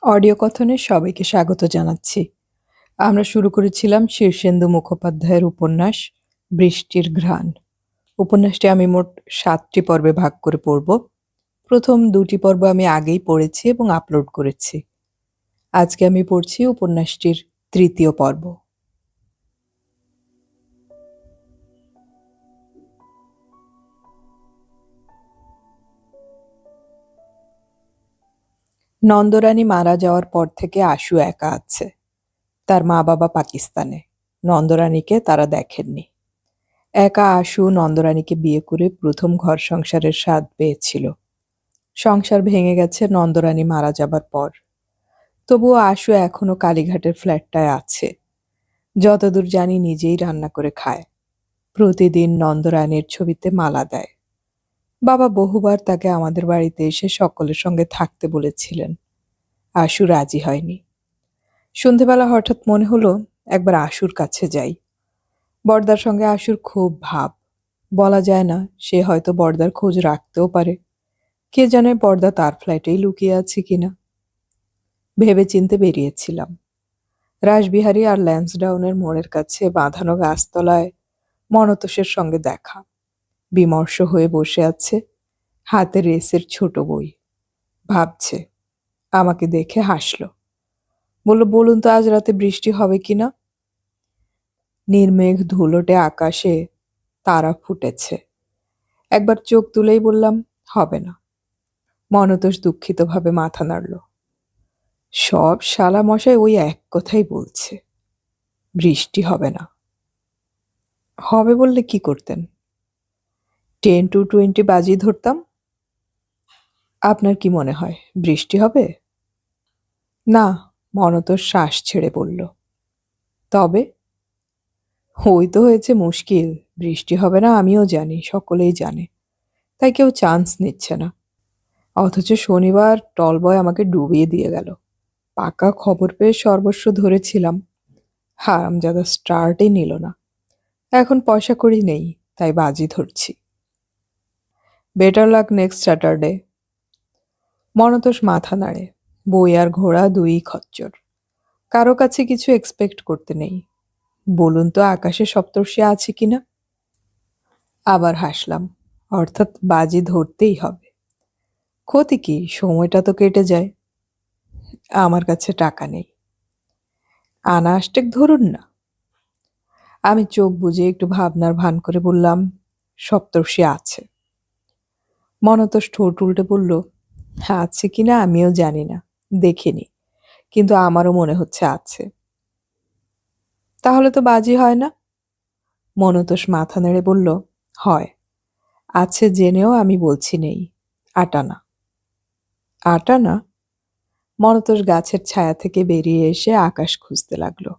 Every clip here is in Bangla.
অডিও কথনে সবাইকে স্বাগত জানাচ্ছি। আমরা শুরু করেছিলাম শীর্ষেন্দু মুখোপাধ্যায়ের উপন্যাস বৃষ্টির ঘ্রাণ। উপন্যাসটি আমি মোট ৭টি পর্বে ভাগ করে পড়ব। প্রথম ২টি পর্ব আমি আগেই পড়েছি এবং আপলোড করেছি। আজকে আমি পড়ছি উপন্যাসটির ৩য় পর্ব। নন্দরানী মারা যাওয়ার পর থেকে আশু একা আছে। তার মা বাবা পাকিস্তানে। নন্দরানীকে তারা দেখেননি। একা আশু নন্দরানীকে বিয়ে করে প্রথম ঘর সংসারের স্বাদ পেয়েছিল। সংসার ভেঙে গেছে নন্দরানী মারা যাবার পর। তবুও আশু এখনো কালীঘাটের ফ্ল্যাটটায় আছে। যতদূর জানি নিজেই রান্না করে খায়। প্রতিদিন নন্দরানীর ছবিতে মালা দেয়। বাবা বহুবার তাকে আমাদের বাড়িতে এসে সকলের সঙ্গে থাকতে বলেছিলেন। আশু রাজি হয়নি। সন্ধেবেলা হঠাৎ মনে হলো একবার আশুর কাছে যাই। বড়দার সঙ্গে আশুর খুব ভাব। বলা যায় না, সে হয়তো বড়দার খোঁজ রাখতেও পারে। কে জানে বড়দা তার ফ্ল্যাটেই লুকিয়ে আছে কিনা। ভেবে চিনতে বেরিয়েছিলাম। রাসবিহারী আর ল্যান্সডাউনের মোড়ের কাছে বাঁধানো গাছতলায় মনতোষের সঙ্গে দেখা। বিমর্ষ হয়ে বসে আছে, হাতে রেসের ছোট বই। ভাবছে। আমাকে দেখে হাসল। বলল, বলুন তো আজ রাতে বৃষ্টি হবে কিনা। নির্মেঘ ধুলোটে আকাশে তারা ফুটেছে। একবার চোখ তুলেই বললাম, হবে না। মনতোষ দুঃখিতভাবে মাথা নাড়ল। সব শালা মশাই ওই এক কথাই বলছে, বৃষ্টি হবে না। হবে বললে কি করতেন? 10-20 বাজি ধরতাম। আপনার কি মনে হয় বৃষ্টি হবে? না, মনতোষ শ্বাস ছেড়ে বলল। তবে ওই তো হয়েছে মুশকিল। বৃষ্টি হবে না আমিও জানি, সকলেই জানে, তাই কেউ চান্স নিচ্ছে না। অথচ শনিবার টলবয় আমাকে ডুবিয়ে দিয়ে গেল। পাকা খবর পেয়ে সর্বস্ব ধরেছিলাম। হারামজাদা স্টার্টই নিল না। এখন পয়সা কড়ি নেই, তাই বাজি ধরছি। Better luck next Saturday. Manatosh মাথা নাড়ে। বই আর ঘোড়া দুই খচ্চর। কারো কাছে কিছু এক্সপেক্ট করতে নেই। বলুন তো আকাশে সপ্তর্ষি আছে কিনা। আবার হাসলাম। অর্থাৎ বাজি ধরতেই হবে। ক্ষতি কি, সময়টা তো কেটে যায়। আমার কাছে টাকা নেই। আনা আষ্টেক ধরুন না। আমি চোখ বুজে একটু ভাবনার ভান করে বললাম, সপ্তর্ষি আছে। মনতোষ ঠোঁট উল্টে বলল, আছে কিনা আমিও জানি না, দেখিনি, কিন্তু আমারও মনে হচ্ছে আছে। তাহলে তো বাজি হয় না। মনতোষ মাথা নেড়ে বলল, হয়। আছে জেনেও আমি বলছি নেই। আটানা। আটানা? মনতোষ গাছের ছায়া থেকে বেরিয়ে এসে আকাশ খুঁজতে লাগলো।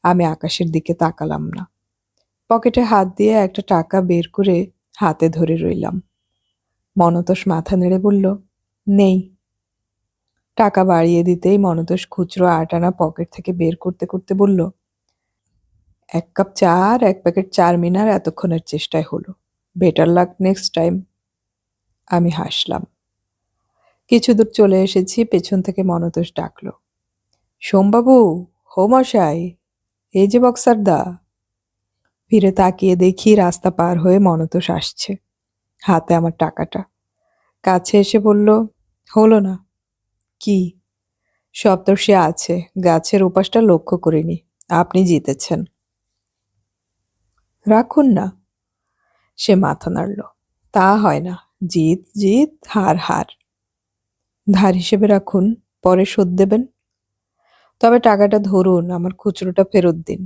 আমি আকাশের দিকে তাকালাম না। পকেটে হাত দিয়ে একটা টাকা বের করে হাতে ধরে রইলাম। মনতোষ মাথা নেড়ে বলল, নেই। টাকা বাড়িয়ে দিতেই মনতোষ খুচরো ৮ আনা পকেট থেকে বের করতে করতে বলল, ১ কাপ চা আর ১ প্যাকেট চারমিনার এতক্ষণের চেষ্টায় হলো। Better luck next time. আমি হাসলাম। কিছু দূর চলে এসেছি, পেছন থেকে মনতোষ ডাকল, সোমবাবু, হো মশাই, এই যে বক্সারদা। ফিরে তাকিয়ে দেখি রাস্তা পার হয়ে মনতোষ আসছে, হাতে আমার টাকাটা। কাছে এসে বলল, হলো না। কি? সপ্তর্ষি আছে, গাছের ওপাশটা লক্ষ্য করিনি। আপনি জিতেছেন। রাখুন না। সে মাথা নাড়ল। তা হয় না, জিত জিত, হার হার। ধার হিসেবে রাখুন, পরে শোধ দেবেন। তবে টাকাটা ধরুন, আমার খুচরোটা ফেরত দিন।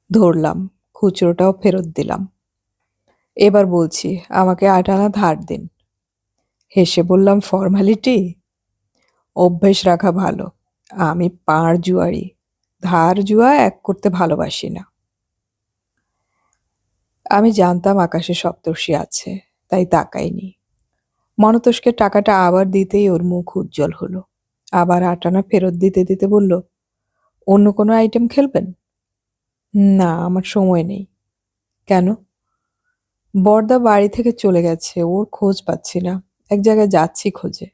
ধরলাম, খুচরোটাও ফেরত দিলাম। এবার বলছি, আমাকে ৮ আনা ধার দিন। হেসে বললাম, ফর্মালিটি? অভ্যেস রাখা ভালো। আমি পাড় জুয়ারি, ধার জুয়া এক করতে ভালোবাসি না। আমি জানতাম আকাশে সপ্তর্ষি আছে, তাই তাকাইনি। মনতোষকে টাকাটা আবার দিতেই ওর মুখ উজ্জ্বল হলো। আবার ৮ আনা ফেরত দিতে দিতে বলল, অন্য কোনো আইটেম খেলবেন? না, আমার সময় নেই। কেন? বড়দা বাড়ি থেকে চলে গেছে, ওর খোঁজ পাচ্ছি না। এক জায়গায় যাচ্ছি খোঁজে।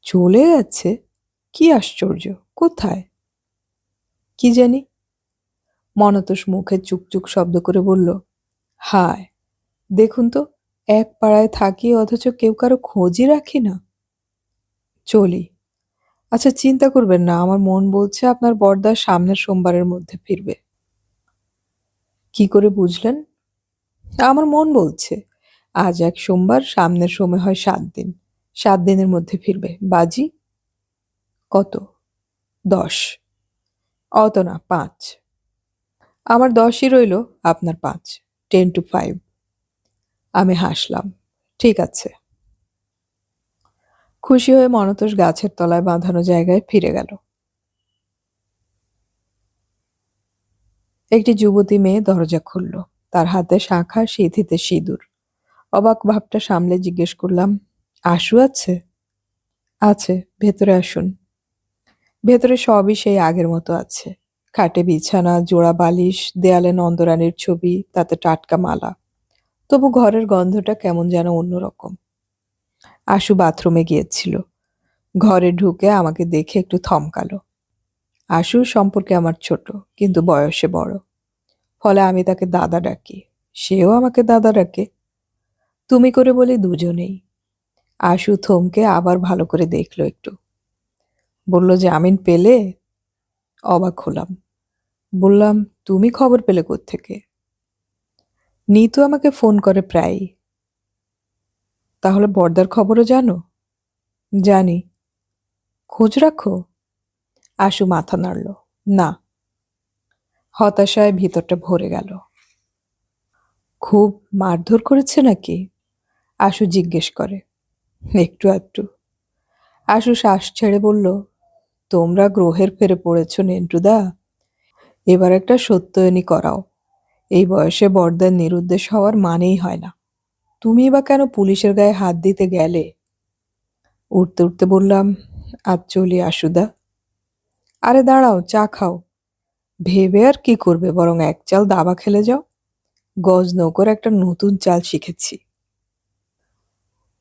চলে গেছে? কি আশ্চর্য! কোথায়? কি জানি। মনতোষ মুখে চুকচুক শব্দ করে বলল, হায়, দেখুন তো, এক পাড়ায় থাকি অথচ কেউ কারো খোঁজই রাখি না। চলি। আচ্ছা, চিন্তা করবেন না, আমার মন বলছে আপনার বরদা সামনের সোমবারের মধ্যে ফিরবে। কি করে বুঝলেন? আমার মন বলছে। আজ এক সোমবার, সামনের সময় হয় 7 দিন। 7 দিনের মধ্যে ফিরবে। বাজি? কত? 10। অত না, 5। আমার 10ই রইল, আপনার 5। 10 to 5। আমি হাসলাম। ঠিক আছে। খুশি হয়ে মনতোষ গাছের তলায় বাঁধানো জায়গায় ফিরে গেল। একটি যুবতী মেয়ে দরজা খুলল। তার হাতে শাঁখা, সিঁথিতে সিঁদুর। অবাক ভাবটা সামলে জিজ্ঞেস করলাম, আশু আছে? আছে, ভেতরে আসুন। ভেতরে সবই সেই আগের মতো আছে। খাটে বিছানা, জোড়া বালিশ, দেয়ালে নন্দরানীর ছবি, তাতে টাটকা মালা। তবু ঘরের গন্ধটা কেমন যেন অন্যরকম। আশু বাথরুমে গিয়েছিল। ঘরে ঢুকে আমাকে দেখে একটু থমকালো। আশু সম্পর্কে আমার ছোট, কিন্তু বয়সে বড়। ফলে আমি তাকে দাদা ডাকি। সেও আমাকে দাদা ডাকে। তুমি করে বলি দুজনেই। আশু থমকে আবার ভালো করে দেখলো একটু। বলল, জামিন পেলে? অবাক হলাম। বললাম, তুমি খবর পেলে কোত্থেকে? নিতু আমাকে ফোন করে প্রায়ই। তাহলে বর্দার খবরও জানো? জানি। খোঁজ রাখো? আশু মাথা নাড়ল। না। হতাশায় ভিতরটা ভরে গেল। খুব মারধর করেছে নাকি? আশু জিজ্ঞেস করে। একটু আধটু। আশু শ্বাস ছেড়ে বলল, তোমরা গ্রহের ফেরে পড়েছ নেন্টুদা। এবার একটা সত্যয়নী করাও। এই বয়সে বর্দার নিরুদ্দেশ হওয়ার মানেই হয় না। তুমি বা কেন পুলিশের গায়ে হাত দিতে গেলে? উঠতে উঠতে বললাম, আজ চলি আশুদা। আরে দাঁড়াও, চা খাও। ভেবে আর কি করবে, বরং এক চাল দাবা খেলে যাও। গজনৌকর একটা নতুন চাল শিখেছি।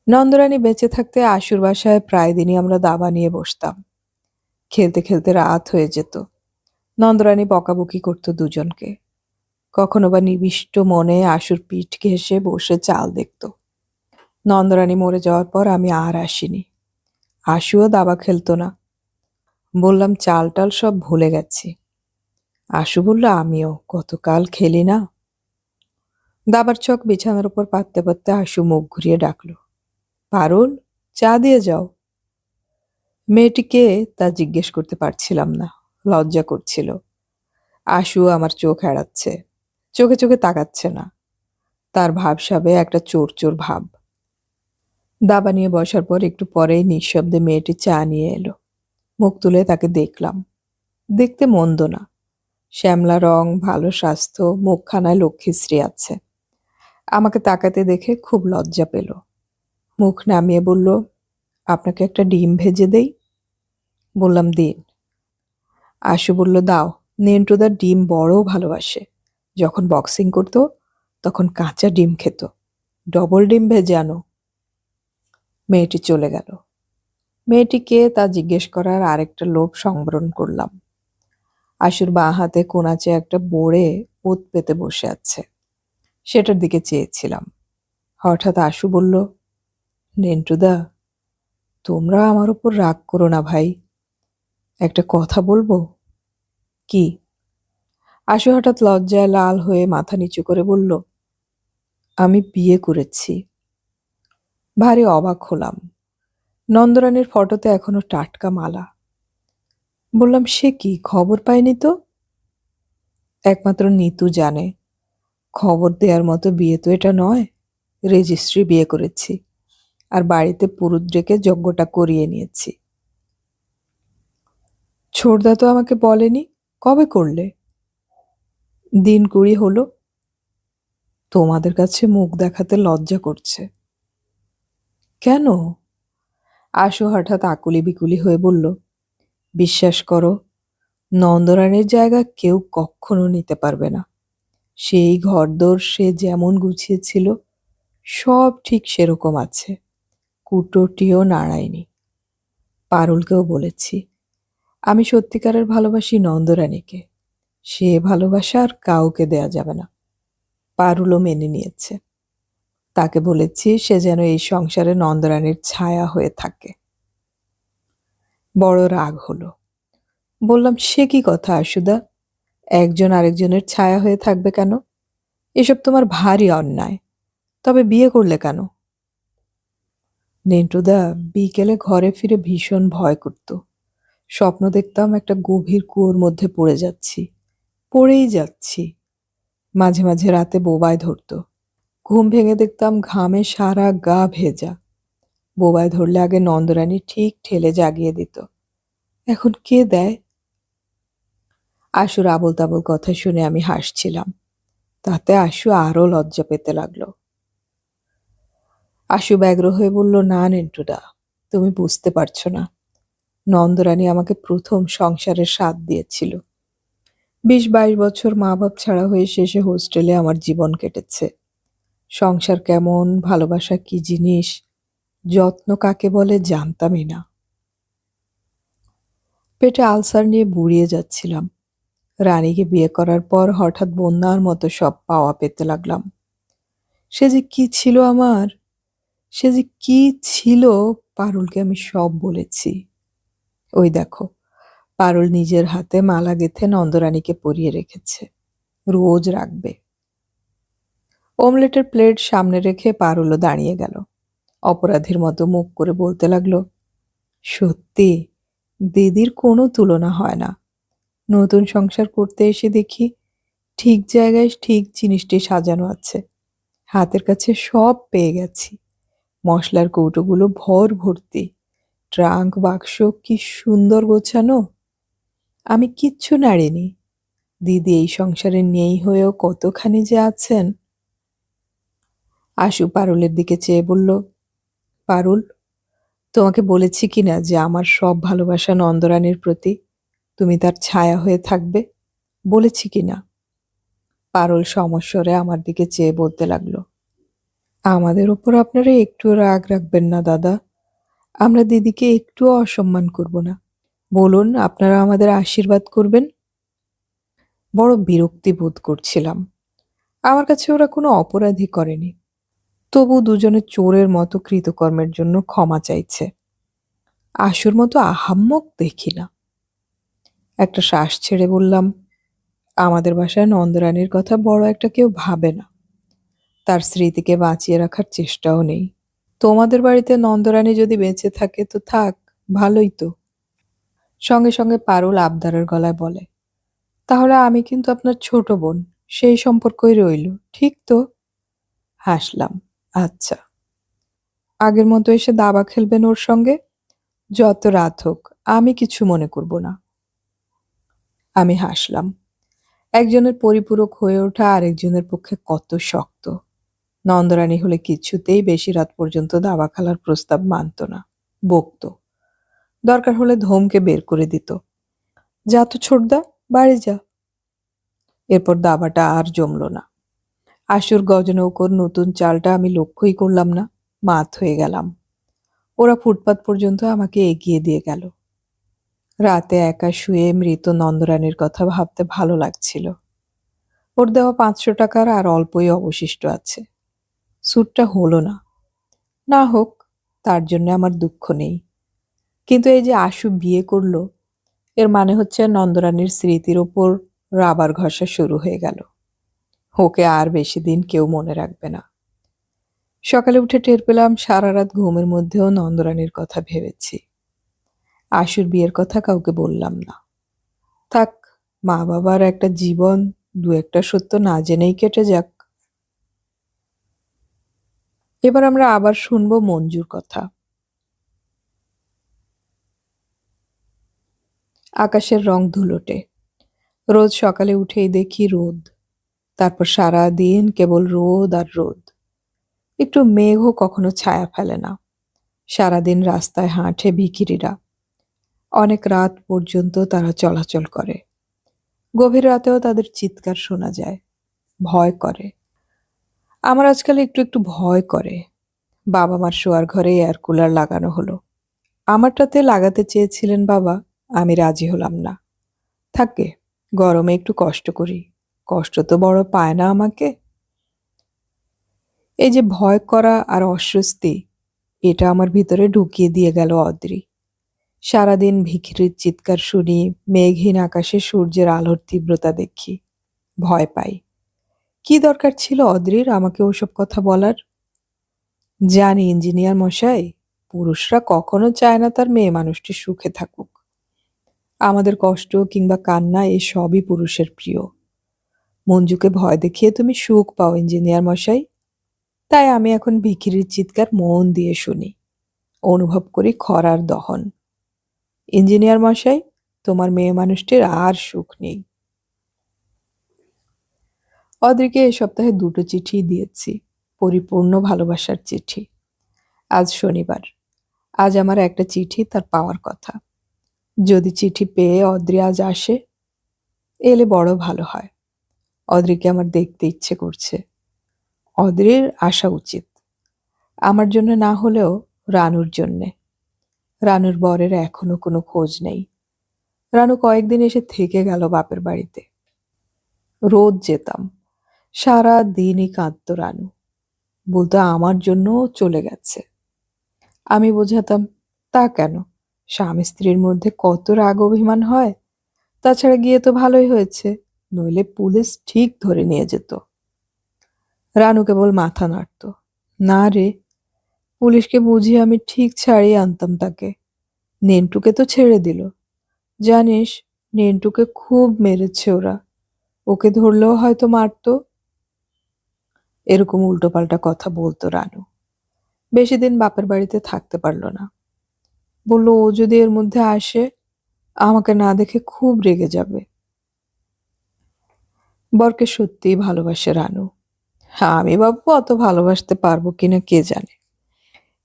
নন্দরানী বেঁচে থাকতে আশুর বাসায় প্রায় দিনই আমরা দাবা নিয়ে বসতাম। খেলতে খেলতে রাত হয়ে যেত। নন্দরানী বকাবকি করতো দুজনকে। কখনো বা নিবিষ্ট মনে আশুর পিঠ ঘেঁষে বসে চাল দেখত। নন্দরানী মরে যাওয়ার পর আমি আর আসিনি। আশুও দাবা খেলতো না। বললাম, চাল টাল সব ভুলে গেছি। আশু বলল, আমিও গতকাল খেলি না। দাবার ছক বিছানার উপর পাততে পাততে আশু মুখ ঘুরিয়ে ডাকল, পারুল, চা দিয়ে যাও। মেয়েটিকে তা জিজ্ঞেস করতে পারছিলাম না। লজ্জা করছিল। আশু আমার চোখ এড়াচ্ছে। চোখে চোখে তাকাচ্ছে না। তার ভাবসাবে একটা চোর চোর ভাব। দাবা নিয়ে বসার পর একটু পরেই নিঃশব্দে মেয়েটি চা নিয়ে এলো। মুখ তুলে তাকে দেখলাম। দেখতে মন্দ না। শ্যামলা রং, ভালো স্বাস্থ্য, মুখখানায় লক্ষ্মীশ্রী আছে। আমাকে তাকাতে দেখে খুব লজ্জা পেল। মুখ নামিয়ে বলল, আপনাকে একটা ডিম ভেজে দেই? বললাম, দিন। আশু বলল, দাও। নেন্টুদার ডিম বড় ভালোবাসে। যখন বক্সিং করতো তখন কাঁচা ডিম খেত। ডবল ডিম ভেজে আনো। মেয়েটি চলে গেল। মেয়েটিকে তা জিজ্ঞেস করার আরেকটা লোভ সংবরণ করলাম। আশুর বাঁ হাতে কোনাচে একটা বোড়ে ওত পেতে বসে আছে। সেটার দিকে চেয়েছিলাম। হঠাৎ আশু বলল, নেন্টুদা, তোমরা আমার উপর রাগ করো না ভাই। একটা কথা বলবো? কি? আশু হঠাৎ লজ্জায় লাল হয়ে মাথা নিচু করে বলল, আমি বিয়ে করেছি। ভারী অবাক হলাম। নন্দরানীর ফটোতে এখনো টাটকা মালা। বললাম, সে কি, খবর পাইনি তো। একমাত্র নিতু জানে। খবর দেওয়ার মতো বিয়ে তো এটা নয়। রেজিস্ট্রি বিয়ে করেছি। আর বাড়িতে পুরুত ডেকে যজ্ঞটা করিয়ে নিয়েছি। ছোটদা তো আমাকে বলেনি। কবে করলে? দিন 20 হলো। তোমাদের কাছে মুখ দেখাতে লজ্জা করছে। কেন? আশু হঠাৎ আকুলি বিকুলি হয়ে বলল, বিশ্বাস করো, নন্দরানীর জায়গা কেউ কখনো নিতে পারবে না। সেই ঘরদোর সে যেমন গুছিয়েছিল সব ঠিক সেরকম আছে। কুটোটিও নাড়ায়নি। পারুলকেও বলেছি, আমি সত্যিকারের ভালোবাসি নন্দরানীকে। সে ভালোবাসা আর কাউকে দেয়া যাবে না। পারুলও মেনে নিয়েছে। তাকে বলেছি সে যেন এই সংসারে নন্দরানীর ছায়া হয়ে থাকে। বড় রাগ হলো। বললাম, সে কি কথা আশুদা? একজন আরেকজনের ছায়া হয়ে থাকবে কেন? এসব তোমার ভারী অন্যায়। তবে বিয়ে করলে কেন? নেন্টুদা বিকেলে ঘরে ফিরে ভীষণ ভয় করত। স্বপ্ন দেখতাম একটা গভীর কুয়োর মধ্যে পড়ে যাচ্ছি, পড়েই যাচ্ছি। মাঝে মাঝে রাতে বোবায় ধরতো। ঘুম ভেঙে দেখতাম ঘামে সারা গা ভেজা। বোবায় ধরলে আগে নন্দরানী ঠিক ঠেলে জাগিয়ে দিত। এখন কে দেয়? আশুর আবোল তাবোল কথা শুনে আমি হাসছিলাম। তাতে আশু আরো লজ্জা পেতে লাগলো। আশু ব্যগ্র হয়ে বলল, না নেন্টুদা, তুমি বুঝতে পারছো না। নন্দরানী আমাকে প্রথম সংসারের স্বাদ দিয়েছিল। 20-22 বছর মা বাপ ছাড়া হয়ে শেষে হোস্টেলে আমার জীবন কেটেছে। সংসার কেমন, ভালোবাসা কি জিনিস, যত্ন কাকে বলে জানতামই না। পেটে আলসার নিয়ে বুড়িয়ে যাচ্ছিলাম। রানীকে বিয়ে করার পর হঠাৎ বন্যার মতো সব পাওয়া পেতে লাগলাম। সে যে কি ছিল আমার, সে যে কি ছিল, পারুলকে আমি সব বলেছি। ওই দেখো, পারুল নিজের হাতে মালা গেঁথে নন্দরানীকে পরিয়ে রেখেছে, রোজ রাখবে। অমলেটের প্লেট সামনে রেখে পারুলও দাঁড়িয়ে গেল। অপরাধীর মতো মুখ করে বলতে লাগলো, সত্যি দিদির কোনো তুলনা হয় না। নতুন সংসার করতে এসে দেখি ঠিক জায়গায় ঠিক জিনিসটি সাজানো আছে। হাতের কাছে সব পেয়ে গেছি। মশলার কৌটোগুলো ভর ভর্তি, ট্রাঙ্ক বাক্স কি সুন্দর গোছানো। আমি কিচ্ছু নাড়িনি। দিদি এই সংসারে নেই হয়েও কতখানি যে আছেন। আশু পারুলের দিকে চেয়ে বলল, পারুল, তোমাকে বলেছি কিনা যে আমার সব ভালোবাসা নন্দরানীর প্রতি, তুমি তার ছায়া হয়ে থাকবে? বলেছি কিনা? পারুল সমস্বরে আমার দিকে চেয়ে বলতে লাগলো, আমাদের ওপর আপনারা একটুও রাগ রাখবেন না দাদা। আমরা দিদিকে একটুও অসম্মান করব না। বলুন, আপনারা আমাদের আশীর্বাদ করবেন। বড় বিরক্তি বোধ করছিলাম। আমার কাছে ওরা কোনো অপরাধী করেনি। তবু দুজনে চোরের মতো কৃতকর্মের জন্য ক্ষমা চাইছে। আশুর মতো আহাম্মক দেখি না। একটা শ্বাস ছেড়ে বললাম, আমাদের বাসায় নন্দরানীর কথা বড় একটা কেউ ভাবে না। তার স্মৃতিকে বাঁচিয়ে রাখার চেষ্টাও নেই। তোমাদের বাড়িতে নন্দরানী যদি বেঁচে থাকে তো থাক, ভালোই তো। সঙ্গে সঙ্গে পারুল আবদারের গলায় বলে, তাহলে আমি কিন্তু আপনার ছোট বোন, সেই সম্পর্কই রইল, ঠিক তো? হাসলাম, আচ্ছা। আগের মতো এসে দাবা খেলবেন ওর সঙ্গে? যত রাত হোক, আমি কিছু মনে করব না। আমি হাসলাম। একজনের পরিপূরক হয়ে ওঠা আরেকজনের পক্ষে কত শক্ত। নন্দরানী হলে কিছুতেই বেশি রাত পর্যন্ত দাবা খেলার প্রস্তাব মানত না, বকত। দরকার হলে ধমকে বের করে দিত, যা তো ছোটদা, বাড়ি যা। এরপর দাবাটা আর জমল না। আশুর গজনৌকোর নতুন চালটা আমি লক্ষ্যই করলাম না, মাত হয়ে গেলাম। ওরা ফুটপাত পর্যন্ত আমাকে এগিয়ে দিয়ে গেল। রাতে একা শুয়ে মৃত নন্দরানীর কথা ভাবতে ভালো লাগছিল। ওর দেওয়া 500 টাকার আর অল্পই অবশিষ্ট আছে। স্যুটটা হলো না, না হোক, তার জন্য আমার দুঃখ নেই। কিন্তু এই যে আশু বিয়ে করলো, এর মানে হচ্ছে নন্দরানীর স্মৃতির ওপর রাবার ঘষা শুরু হয়ে গেল। ওকে আর বেশি দিন কেউ মনে রাখবে না। সকালে উঠে টের পেলাম সারা রাত ঘুমের মধ্যেও নন্দরানীর কথা ভেবেছি। আশুর বিয়ের কথা কাউকে বললাম না। থাক, মা বাবার একটা জীবন দু একটা সত্য না জেনেই কেটে যাক। এবার আমরা আবার শুনবো মঞ্জুর কথা। আকাশের রং ধুলোটে। রোজ সকালে উঠেই দেখি রোদ, তারপর সারা দিন কেবল রোদ আর রোদ। একটু মেঘও কখনো ছায়া ফেলে না। সারাদিন রাস্তায় হাঁটে ভিখিরিরা। অনেক রাত পর্যন্ত তারা চলাচল করে। গভীর রাতেও তাদের চিৎকার শোনা যায়। ভয় করে। আমার আজকাল একটু একটু ভয় করে। বাবা মার শোয়ার ঘরে এয়ার কুলার লাগানো হলো। আমারটাতে লাগাতে চেয়েছিলেন বাবা, আমি রাজি হলাম না। থাকে, গরমে একটু কষ্ট করি, কষ্ট তো বড় পায় না আমাকে। এই যে ভয় করা আর অস্বস্তি, এটা আমার ভিতরে ঢুকিয়ে দিয়ে গেল অদ্রি। সারাদিন ভিখিরির চিৎকার শুনি, মেঘহীন আকাশে সূর্যের আলোর তীব্রতা দেখি, ভয় পাই। কি দরকার ছিল অদ্রির আমাকে ওসব কথা বলার? জানি ইঞ্জিনিয়ার মশাই, পুরুষরা কখনো চায় না তার মেয়ে মানুষটি সুখে থাকুক। আমাদের কষ্ট কিংবা কান্না এ সবই পুরুষের প্রিয়। মঞ্জুকে ভয় দেখিয়ে তুমি সুখ পাও ইঞ্জিনিয়ার মশাই। তাই আমি এখন ভিখিরির চিৎকার মন দিয়ে শুনি, অনুভব করি খরার দহন। ইঞ্জিনিয়ার মশাই, তোমার মেয়ে মানুষটির আর সুখ নেই। অদ্রিকে এ সপ্তাহে 2টো চিঠি দিয়েছি, পরিপূর্ণ ভালোবাসার চিঠি। আজ শনিবার, আজ আমার একটা চিঠি তার পাওয়ার কথা। যদি চিঠি পেয়ে অদ্রি আজ আসে, এলে বড় ভালো হয়। অদ্রিকে আমার দেখতে ইচ্ছে করছে। অদ্রির আসা উচিত, আমার জন্য না হলেও রানুর জন্যে। রানুর বরের এখনো কোনো খোঁজ নেই। রানু কয়েকদিন এসে থেকে গেল বাপের বাড়িতে। রোজ যেতাম, সারা দিনই কাঁদতো রানু, বলতো আমার জন্য চলে গেছে। আমি বোঝাতাম, তা কেন, স্বামী স্ত্রীর মধ্যে কত রাগ অভিমান হয়। তাছাড়া গিয়ে তো ভালোই হয়েছে, নইলে পুলিশ ঠিক ধরে নিয়ে যেত। রানু কেবল মাথা নাড়ত। না রে, পুলিশকে বুঝিয়ে আমি ঠিক ছাড়িয়ে আনতাম তাকে। নেন্টুকে তো ছেড়ে দিল। জানিস, নেন্টুকে খুব মেরেছে ওরা, ওকে ধরলেও হয়তো মারতো। এরকম উল্টোপাল্টা কথা বলতো রানু। বেশি দিন বাপের বাড়িতে থাকতে পারলো না। বলল ও যদি এর মধ্যে আসে, আমাকে না দেখে খুব রেগে যাবে। বরকে সত্যিই ভালোবাসে রানু। আমি বাবু অত ভালোবাসতে পারবো কিনা কে জানে।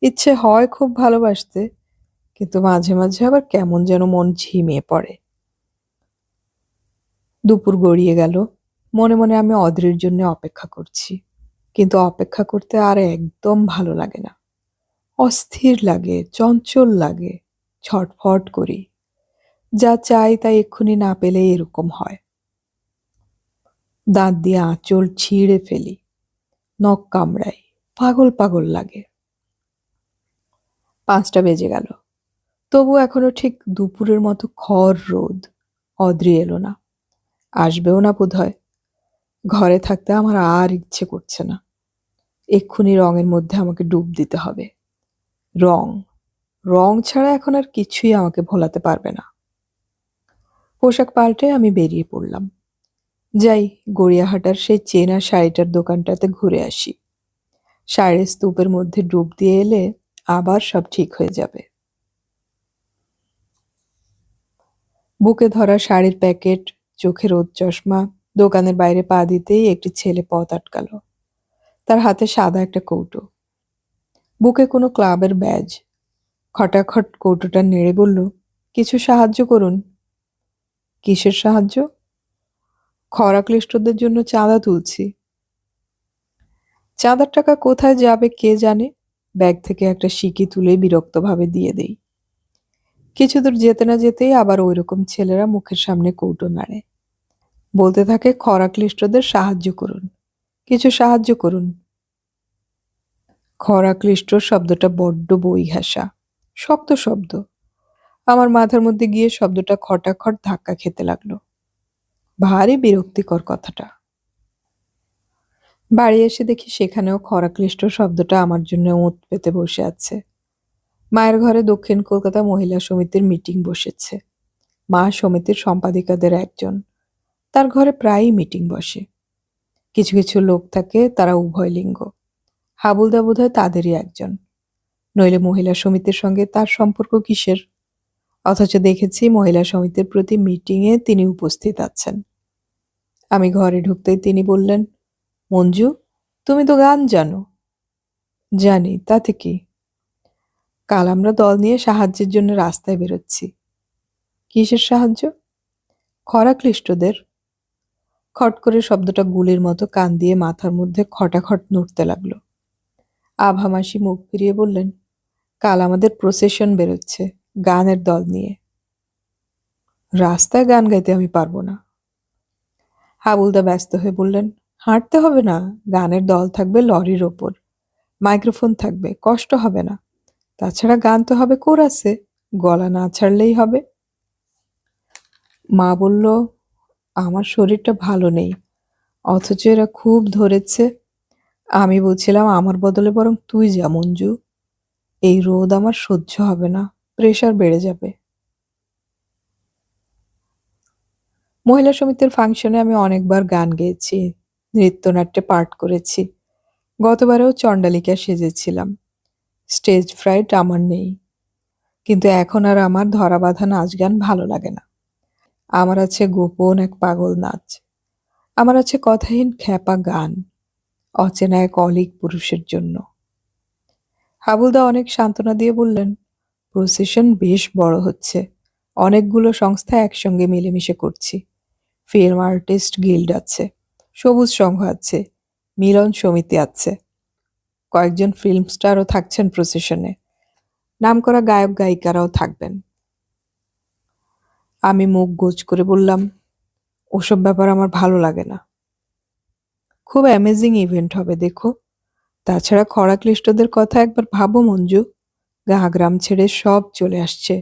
ইচ্ছে হয় খুব ভালোবাসতে, কিন্তু মাঝে মাঝে আবার কেমন যেন মন ঝিমিয়ে পড়ে। দুপুর গড়িয়ে গেল, মনে মনে আমি অদ্রির জন্য অপেক্ষা করছি। কিন্তু অপেক্ষা করতে আর একদম ভালো লাগে না। অস্থির লাগে, চঞ্চল লাগে, ছটফট করি। যা চাই তা এক্ষুনি না পেলে এরকম হয়। দাঁত দিয়ে আঁচল ছিঁড়ে ফেলি, নখ কামড়াই, পাগল পাগল লাগে। 5টা বেজে গেল, তবু এখনো ঠিক দুপুরের মতো খর রোদ। অদ্রি এলো না, আসবেও না বোধহয়। ঘরে থাকতে আমার আর ইচ্ছে করছে না। এক্ষুনি রঙের মধ্যে আমাকে ডুব দিতে হবে। রং, রং ছাড়া এখন আর কিছুই আমাকে ভোলাতে পারবে না। পোশাক পাল্টে আমি বেরিয়ে পড়লাম। যাই, গড়িয়াহাটার সেই চেনা শাড়িটার দোকানটাতে ঘুরে আসি। শাড়ির স্তূপের মধ্যে ডুব দিয়ে এলে আবার সব ঠিক হয়ে যাবে। বুকে ধরা শাড়ির প্যাকেট, চোখে রোদ চশমা, দোকানের বাইরে পা দিতেই একটি ছেলে পথ আটকালো। তার হাতে সাদা একটা কৌটো, বুকে কোনো ক্লাবের ব্যাজ। খটাখট কৌটোটা নেড়ে বলল, কিছু সাহায্য করুন। কিসের সাহায্য? খরা ক্লিষ্টদের জন্য চাঁদা তুলছি। চাঁদার টাকা কোথায় যাবে কে জানে। ব্যাগ থেকে একটা সিকি তুলে বিরক্তভাবে দিয়ে দেই। কিছু দূর যেতে না যেতেই আবার ওইরকম ছেলেরা মুখের সামনে কৌটো নাড়ে, বলতে থাকে খরা ক্লিষ্টদের সাহায্য করুন, কিছু সাহায্য করুন। খরা ক্লিষ্ট শব্দটা বড্ড বই ঘেঁষা, শক্ত শব্দ। আমার মাথার মধ্যে গিয়ে শব্দটা খটাখট ধাক্কা খেতে লাগলো। ভারী বিরক্তিকর কথাটা। বাড়ি এসে দেখি সেখানেও খরাক্লিষ্ট শব্দটা আমার জন্য ওঁত পেতে বসে আছে। মায়ের ঘরে দক্ষিণ কলকাতা মহিলা সমিতির মিটিং বসেছে। মা সমিতির সম্পাদিকাদের একজন, তার ঘরে প্রায়ই মিটিং বসে। কিছু কিছু লোক থাকে, তারা উভয় লিঙ্গ। হাবুলদা বোধহয় তাদেরই একজন, নইলে মহিলা সমিতির সঙ্গে তার সম্পর্ক কিসের? অথচ দেখেছি মহিলা সমিতির প্রতি মিটিংয়ে তিনি উপস্থিত আছেন। আমি ঘরে ঢুকতেই তিনি বললেন, মঞ্জু, তুমি তো গান জানো। জানি, তাতে কি? কাল আমরা দল নিয়ে সাহায্যের জন্য রাস্তায় বেরোচ্ছি। কিসের সাহায্য? খরাক্লিষ্টদের। খট করে শব্দটা গুলির মতো কান দিয়ে মাথার মধ্যে খটাখট নড়তে লাগলো। আভা মাসি মুখ ফিরিয়ে বললেন, কাল আমাদের প্রসেশন বেরোচ্ছে গানের দল নিয়ে। রাস্তায় গান গাইতে আমি পারবো না। হাবুলদা ব্যস্ত হয়ে বললেন, হাঁটতে হবে না, গানের দল থাকবে লরির ওপর, মাইক্রোফোন থাকবে, কষ্ট হবে না। তাছাড়া গান তো হবে কোরাসে, গলা না ছাড়লেই হবে। মা বলল, আমার শরীরটা ভালো নেই, অথচ এরা খুব ধরেছে। আমি বলছিলাম আমার বদলে বরং তুই যা মঞ্জু, এই রোদ আমার সহ্য হবে না, প্রেশার বেড়ে যাবে। মহিলা সমিতির ফাংশনে আমি অনেকবার গান গেয়েছি, নৃত্যনাট্যে পাঠ করেছি, গতবারেও চণ্ডালিকা সেজেছিলাম। স্টেজ ফ্রাইট আমার নেই, কিন্তু এখন আর আমার ধরাবাঁধা নাচ গান ভালো লাগে না। আমার আছে গোপন এক পাগল নাচ, আমার আছে কথাহীন খ্যাপা গান, অচেনা এক অলীক পুরুষের জন্য। হাবুলদা অনেক সান্ত্বনা দিয়ে বললেন, প্রসেশন বেশ বড় হচ্ছে, অনেকগুলো সংস্থা একসঙ্গে মিলেমিশে করছি। ফিল্ম আর্টিস্ট গিল্ড আছে, সবুজ সংঘ আছে, মিলন সমিতি আছে, কয়েকজন ফিল্ম স্টারও থাকছেন প্রসেশনে, নামকরা গায়ক গায়িকারাও থাকবেন। আমি মুখ গোজ করে বললাম, ওসব ব্যাপার আমার ভালো লাগে না। খুব অ্যামেজিং ইভেন্ট হবে দেখো। তাছাড়া খরা ক্লিষ্টদের কথা একবার ভাবো মঞ্জু, গ্রাম ছেড়ে সব চলে আসছে,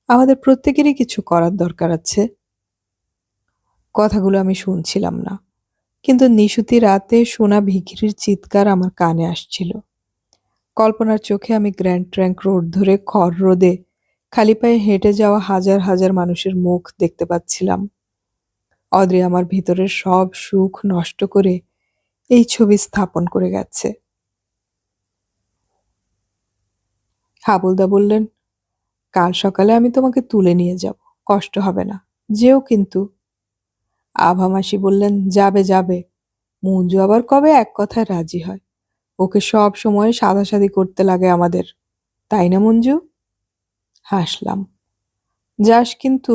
আমাদের প্রত্যেকেরই কিছু করার দরকার আছে। কথাগুলো আমি শুনছিলাম না, কিন্তু নিশুতি রাতে শোনা ভিখিরির চিৎকার আমার কানে আসছিল। কল্পনার চোখে আমি গ্র্যান্ড ট্র্যাঙ্ক রোড ধরে খর রোদে খালি পায়ে হেঁটে যাওয়া হাজার হাজার মানুষের মুখ দেখতে পাচ্ছিলাম। অদ্রি আমার ভিতরের সব সুখ নষ্ট করে এই ছবি স্থাপন করে গেছে। হাবুলদা বললেন, কাল সকালে আমি তোমাকে তুলে নিয়ে যাব, কষ্ট হবে না, যেও কিন্তু। আভা মাসি বললেন, যাবে যাবে, মঞ্জু আবার কবে এক কথায় রাজি হয়, ওকে সব সময় সাধাসাধি করতে লাগে আমাদের, তাই না মঞ্জু? হাসলাম। যাস কিন্তু।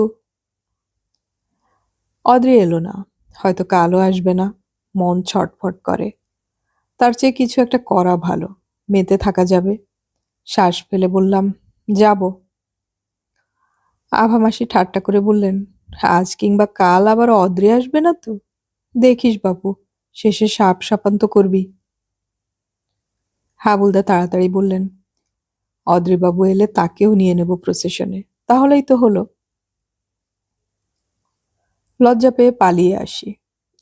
অদ্রি এলো না, হয়তো কালও আসবে না। মন ছটফট করে, তার চেয়ে কিছু একটা করা ভালো, মেতে থাকা যাবে। শ্বাস ফেলে বললাম, যাব। আভা মাসি ঠাট্টা করে বললেন, আজ কিংবা কাল আবার অদ্রি আসবে না তো? দেখিস বাপু, শেষে সাপ সাপান্ত করবি। হাবুলদা তাড়াতাড়ি বললেন, অদ্রিবাবু এলে তাকেও নিয়ে নেব প্রসেশনে, তাহলেই তো হলো। লজ্জা পেয়ে পালিয়ে আসি।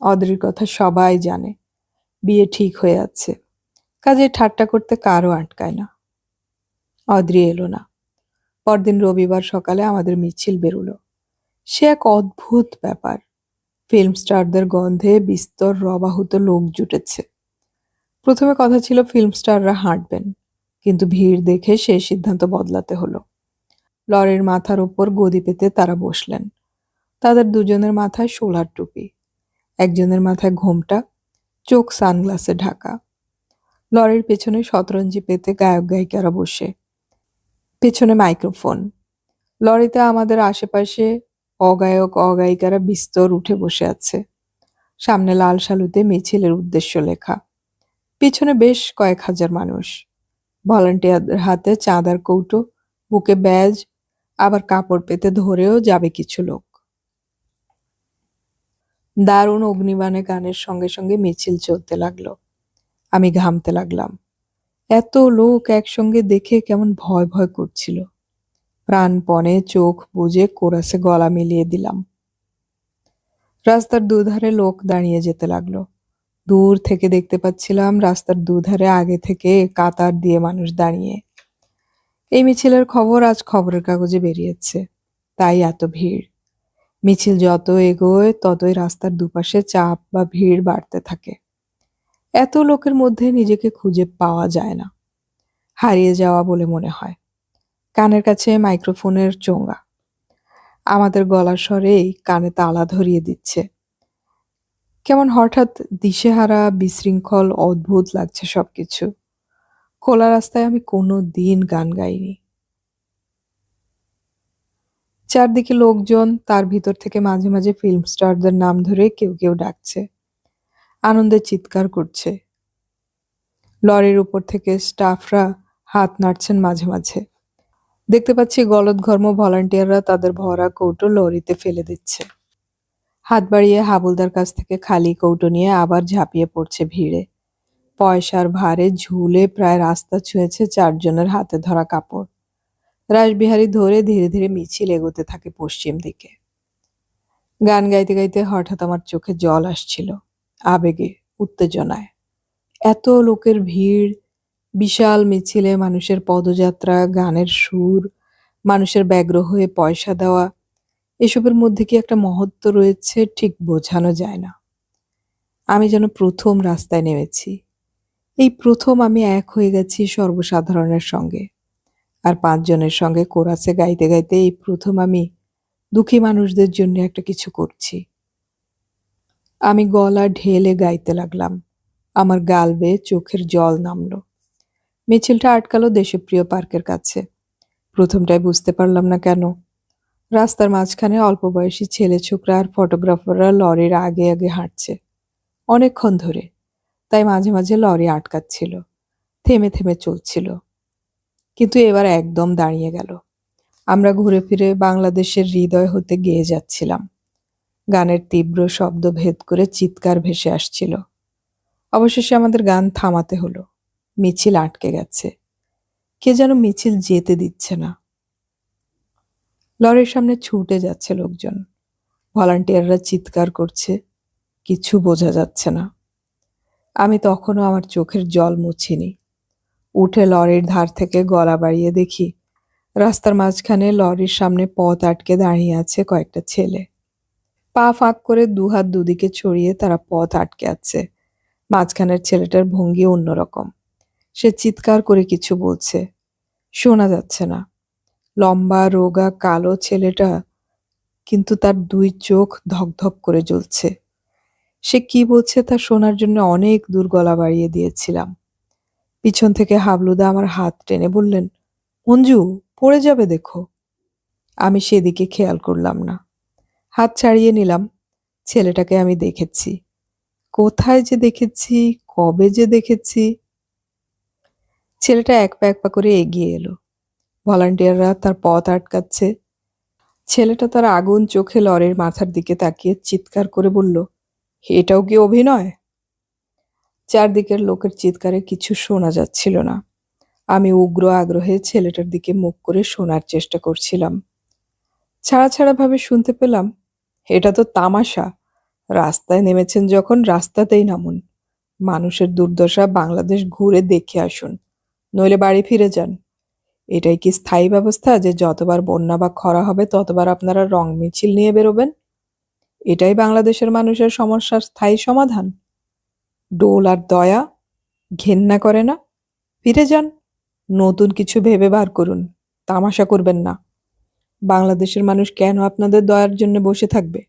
অদ্রির কথা সবাই জানে, বিয়ে ঠিক হয়ে আছে, কাজে ঠাট্টা করতে কারও আটকায় না। অদ্রি এলো না। পরদিন রবিবার সকালে আমাদের মিছিল বেরুলো। সে এক অদ্ভুত ব্যাপার, ফিল্ম স্টারদের গন্ধে বিস্তর রবাহুত লোক জুটেছে। প্রথমে কথা ছিল ফিল্ম স্টাররা হাঁটবেন, কিন্তু ভিড় দেখে সেই সিদ্ধান্ত বদলাতে হলো। লরির মাথার ওপর গদি পেতে তারা বসলেন। তাদের দুজনের মাথায় সোলার টুপি, একজনের মাথায় ঘোমটা, চোখ সানগ্লাসে ঢাকা। লরির পেছনে শতরঞ্জি পেতে গায়ক গায়িকারা বসে, পেছনে মাইক্রোফোন। লরিতে আমাদের আশেপাশে অগায়ক অগায়িকারা বিস্তর উঠে বসে আছে। সামনে লাল শালুতে মিছিলের উদ্দেশ্য লেখা, পিছনে বেশ কয়েক হাজার মানুষ। ভলান্টিয়ারদের হাতে চাঁদার কৌটো, বুকে ব্যাজ, আবার কাপড় পেতে ধরেও যাবে কিছু লোক। দারুণ অগ্নিবাণে গানের সঙ্গে সঙ্গে মিছিল চলতে লাগলো। আমি ঘামতে লাগলাম। এত লোক একসঙ্গে দেখে কেমন ভয় ভয় করছিল। প্রাণপণে চোখ বুজে কোরাসে গলা মিলিয়ে দিলাম। রাস্তার দুধারে লোক দাঁড়িয়ে যেতে লাগলো। দূর থেকে দেখতে পাচ্ছিলাম রাস্তার দুধারে আগে থেকে কাতার দিয়ে মানুষ দাঁড়িয়ে। এই মিছিলের খবর আজ খবরের কাগজে বেরিয়েছে, তাই এত ভিড়। মিছিল যত এগোয় ততই রাস্তার দুপাশে চাপ বা ভিড় বাড়তে থাকে। এত লোকের মধ্যে নিজেকে খুঁজে পাওয়া যায় না, হারিয়ে যাওয়া বলে মনে হয়। কানের কাছে মাইক্রোফোনের চোঙা, আমাদের গলার স্বরেই কানে তালা ধরিয়ে দিচ্ছে। কেমন হঠাৎ দিশেহারা, বিশৃঙ্খল, অদ্ভুত লাগছে সবকিছু। খোলা রাস্তায় আমি কোনো দিন গান গাইনি। চারদিকে লোকজন, তার ভিতর থেকে মাঝে মাঝে ফিল্ম স্টারদের নাম ধরে কেউ কেউ ডাকছে, আনন্দে চিৎকার করছে। লরির উপর থেকে স্টাফরা হাত নাড়ছেন মাঝে মাঝে। দেখতে পাচ্ছি গলদঘর্ম ভলান্টিয়াররা তাদের ভরা কৌটো লরিতে ফেলে দিচ্ছে। হাত বাড়িয়ে হাবুলদার কাছ থেকে খালি কৌটো নিয়ে আবার ঝাঁপিয়ে পড়ছে ভিড়ে। পয়সার ভারে ঝুলে প্রায় রাস্তা ছুঁয়েছে 4 জনের হাতে ধরা কাপড়। রাসবিহারী ধরে ধীরে ধীরে মিছিল এগোতে থাকে পশ্চিম দিকে। গান গাইতে গাইতে হঠাৎ আমার চোখে জল আসছিল, আবেগে, উত্তেজনায়। এত লোকের ভিড়, বিশাল মিছিলে মানুষের পদযাত্রা, গানের সুর, মানুষের ব্যগ্র হয়ে পয়সা দেওয়া, এসবের মধ্যে কি একটা মহত্ব রয়েছে ঠিক বোঝানো যায় না। আমি যেন প্রথম রাস্তায় নেমেছি। এই প্রথম আমি এক হয়ে গেছি সর্বসাধারণের সঙ্গে। আর 5 জনের সঙ্গে কোরাসে গাইতে গাইতে এই প্রথম আমি দুঃখী মানুষদের জন্য একটা কিছু করছি। আমি গলা ঢেলে গাইতে লাগলাম। আমার গাল বেয়ে চোখের জল নামলো। মিছিলটা আটকালো দেশপ্রিয় পার্কের কাছে। প্রথমটায় বুঝতে পারলাম না কেন। রাস্তার মাঝখানে অল্প বয়সী ছেলে ছোকরা আর ফটোগ্রাফাররা লরির আগে আগে হাঁটছে অনেকক্ষণ ধরে। তাই মাঝে মাঝে লরি আটকাচ্ছিল, থেমে থেমে চলছিল। কিন্তু এবার একদম দাঁড়িয়ে গেল। আমরা ঘুরে ফিরে বাংলাদেশের হৃদয় হতে গেয়ে যাচ্ছিলাম। গানের তীব্র শব্দ ভেদ করে চিৎকার ভেসে আসছিল। অবশেষে আমাদের গান থামাতে হলো। মিছিল আটকে গেছে। কে যেন মিছিল যেতে দিচ্ছে না। লরির সামনে ছুটে যাচ্ছে লোকজন। ভলান্টিয়াররা চিৎকার করছে। কিছু বোঝা যাচ্ছে না। আমি তখনও আমার চোখের জল মুছিনি। উঠে লরির ধার থেকে গলা বাড়িয়ে দেখি রাস্তার মাঝখানে লরির সামনে পথ আটকে দাঁড়িয়ে আছে কয়েকটা ছেলে। পা ফাঁক করে দুহাত দুদিকে ছড়িয়ে তারা পথ আটকে আছে। মাঝখানের ছেলেটার ভঙ্গি অন্যরকম। সে চিৎকার করে কিছু বলছে, শোনা যাচ্ছে না। লম্বা রোগা কালো ছেলেটা, কিন্তু তার 2 চোখ ধকধক করে জ্বলছে। সে কি বলছে তা শোনার জন্য অনেক দূর গলা বাড়িয়ে দিয়েছিলাম। পিছন থেকে হাবলুদা আমার হাত টেনে বললেন, মঞ্জু, পড়ে যাবে দেখো। আমি সেদিকে খেয়াল করলাম না। হাত ছাড়িয়ে নিলাম। ছেলেটাকে আমি দেখেছি। কোথায় যে দেখেছি, কবে যে দেখেছি। ছেলেটা এক পা করে এগিয়ে এলো। ভলান্টিয়াররা তার পথ আটকাচ্ছে। ছেলেটা তার আগুন চোখে লরির মাথার দিকে তাকিয়ে চিৎকার করে বলল, এটাও কি অভিনয়? চারদিকের লোকের চিৎকারে কিছু শোনা যাচ্ছিল না। আমি উগ্র আগ্রহে ছেলেটার দিকে মুখ করে শোনার চেষ্টা করছিলাম। ছাড়া ছাড়া ভাবে শুনতে পেলাম, এটা তো তামাশা। রাস্তায় নেমেছেন যখন রাস্তাতেই নামুন। মানুষের দুর্দশা বাংলাদেশ ঘুরে দেখে আসুন, নইলে বাড়ি ফিরে যান। এটাই কি স্থায়ী ব্যবস্থা যে যতবার বন্যা বা খরা হবে ততবার আপনারা রং মিছিল নিয়ে বেরোবেন? এটাই বাংলাদেশের মানুষের সমস্যার স্থায়ী সমাধান? ডোল আর দয়া ঘেন্না করে না? ফিরে যান, নতুন কিছু ভেবে বার করুন। তামাশা করবেন না। বাংলাদেশের মানুষ কেন আপনাদের দয়ার জন্য বসে থাকবে?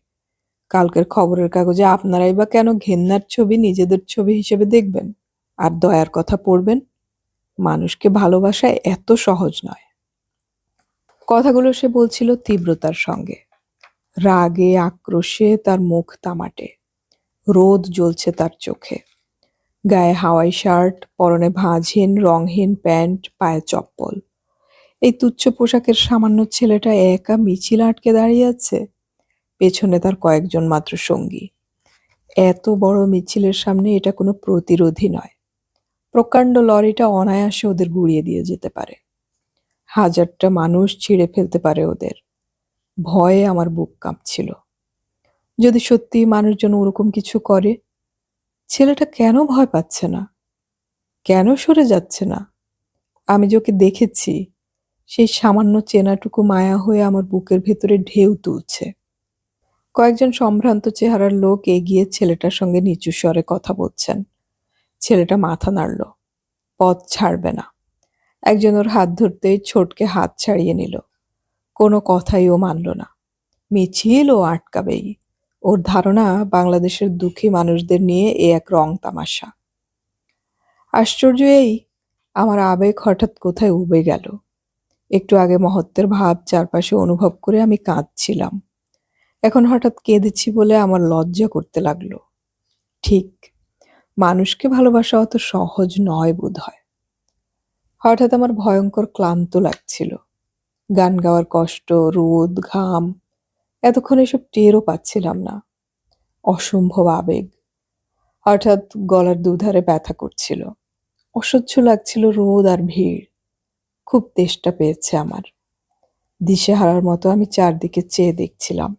কালকের খবরের কাগজে আপনারাই বা কেন ঘেন্নার ছবি নিজেদের ছবি হিসেবে দেখবেন আর দয়ার কথা পড়বেন? মানুষকে ভালোবাসা এত সহজ নয়। কথাগুলো সে বলছিল তীব্রতার সঙ্গে। রাগে আক্রোশে তার মুখ তামাটে। রোদ জ্বলছে তার চোখে। গায়ে হাওয়াই শার্ট, পরনে ভাঁজহীন রংহীন প্যান্ট, পায়ে চপ্পল। এই তুচ্ছ পোশাকের সামান্য ছেলেটা একা মিছিল আটকে দাঁড়িয়ে আছে। পেছনে তার কয়েকজন মাত্র সঙ্গী। এত বড় মিছিলের সামনে এটা কোনো প্রতিরোধী নয়। প্রকাণ্ড লরিটা অনায়াসে ওদের গুড়িয়ে দিয়ে যেতে পারে। 1000টা মানুষ ছিঁড়ে ফেলতে পারে ওদের। ভয়ে আমার বুক কাঁপছিল। যদি সত্যি মানুষজন ওরকম কিছু করে, ছেলেটা কেন ভয় পাচ্ছে না? কেন সরে যাচ্ছে না? আমি যে ওকে দেখেছি, সেই সামান্য চেনাটুকু মায়া হয়ে আমার বুকের ভেতরে ঢেউ তুলছে। কয়েকজন সম্ভ্রান্ত চেহারার লোক এগিয়ে ছেলেটার সঙ্গে নিচু স্বরে কথা বলছেন। ছেলেটা মাথা নাড়ল, পথ ছাড়বে না। একজন ওর হাত ধরতেই ছোটকে হাত ছাড়িয়ে নিল। কোনো কথাই ও মানল না। মিছিল ও আটকাবেই। ওর ধারণা বাংলাদেশের দুঃখী মানুষদের নিয়ে এ এক রং তামাশা। আশ্চর্য এই, আমার আবেগ হঠাৎ কোথায় উবে গেল। একটু আগে মহত্বের ভাব চারপাশে অনুভব করে আমি কাঁদছিলাম। এখন হঠাৎ কেঁদেছি বলে আমার লজ্জা করতে লাগলো। ঠিক, মানুষকে ভালোবাসা অত সহজ নয় বোধহয়। হঠাৎ আমার ভয়ঙ্কর ক্লান্ত লাগছিল। গান গাওয়ার কষ্ট, রোদ, ঘাম, এতক্ষণ এসব টেরও পাচ্ছিলাম না। অসম্ভব আবেগ। হঠাৎ গলার দুধারে ব্যথা করছিল। অসহ্য লাগছিল রোদ আর ভিড়। খুব তেষ্টা পেয়েছে আমার। দিশেহারার মতো আমি চারদিকে চেয়ে দেখছিলাম।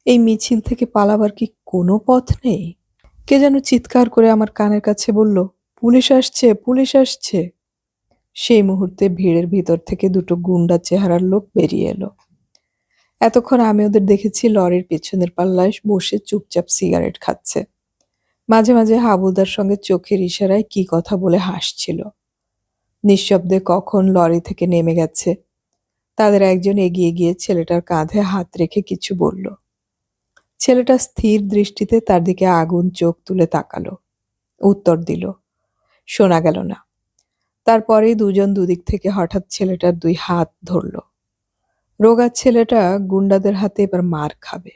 এই মিছিল থেকে পালাবার কি কোনো পথ নেই? কে যেন চিৎকার করে আমার কানের কাছে বলল, পুলিশ আসছে, পুলিশ আসছে। সেই মুহূর্তে ভিড়ের ভিতর থেকে দুটো গুন্ডা চেহারার লোক বেরিয়ে এলো। এতক্ষণ আমি ওদের দেখেছি লরির পেছনের পাল্লায় বসে চুপচাপ সিগারেট খাচ্ছে। মাঝে মাঝে হাবুলদার সঙ্গে চোখের ইশারায় কি কথা বলে হাসছিল। নিঃশব্দে কখন লরি থেকে নেমে গেছে। তাদের একজন এগিয়ে গিয়ে ছেলেটার কাঁধে হাত রেখে কিছু বলল। ছেলেটা স্থির দৃষ্টিতে তার দিকে আগুন চোখ তুলে তাকালো। উত্তর দিল। শোনা গেল না। তারপরেই দুজন দুদিক থেকে হঠাৎ ছেলেটার দুই হাত ধরল। রোগা ছেলেটা গুন্ডাদের হাতে এবার মার খাবে।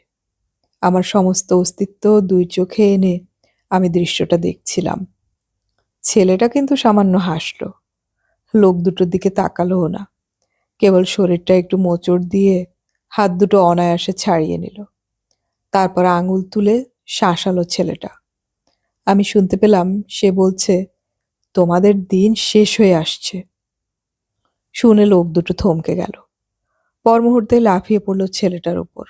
আমার সমস্ত অস্তিত্ব দুই চোখে এনে আমি দৃশ্যটা দেখছিলাম। ছেলেটা কিন্তু সামান্য হাসল। লোক দুটোর দিকে তাকালোও না। কেবল শরীরটা একটু মোচড় দিয়ে হাত দুটো অনায়াসে ছাড়িয়ে নিল। তারপর আঙুল তুলে শাসালো ছেলেটা। আমি শুনতে পেলাম সে বলছে, তোমাদের দিন শেষ হয়ে আসছে। শুনে লোক দুটো থমকে গেল। পর মুহূর্তে লাফিয়ে পড়ল ছেলেটার উপর।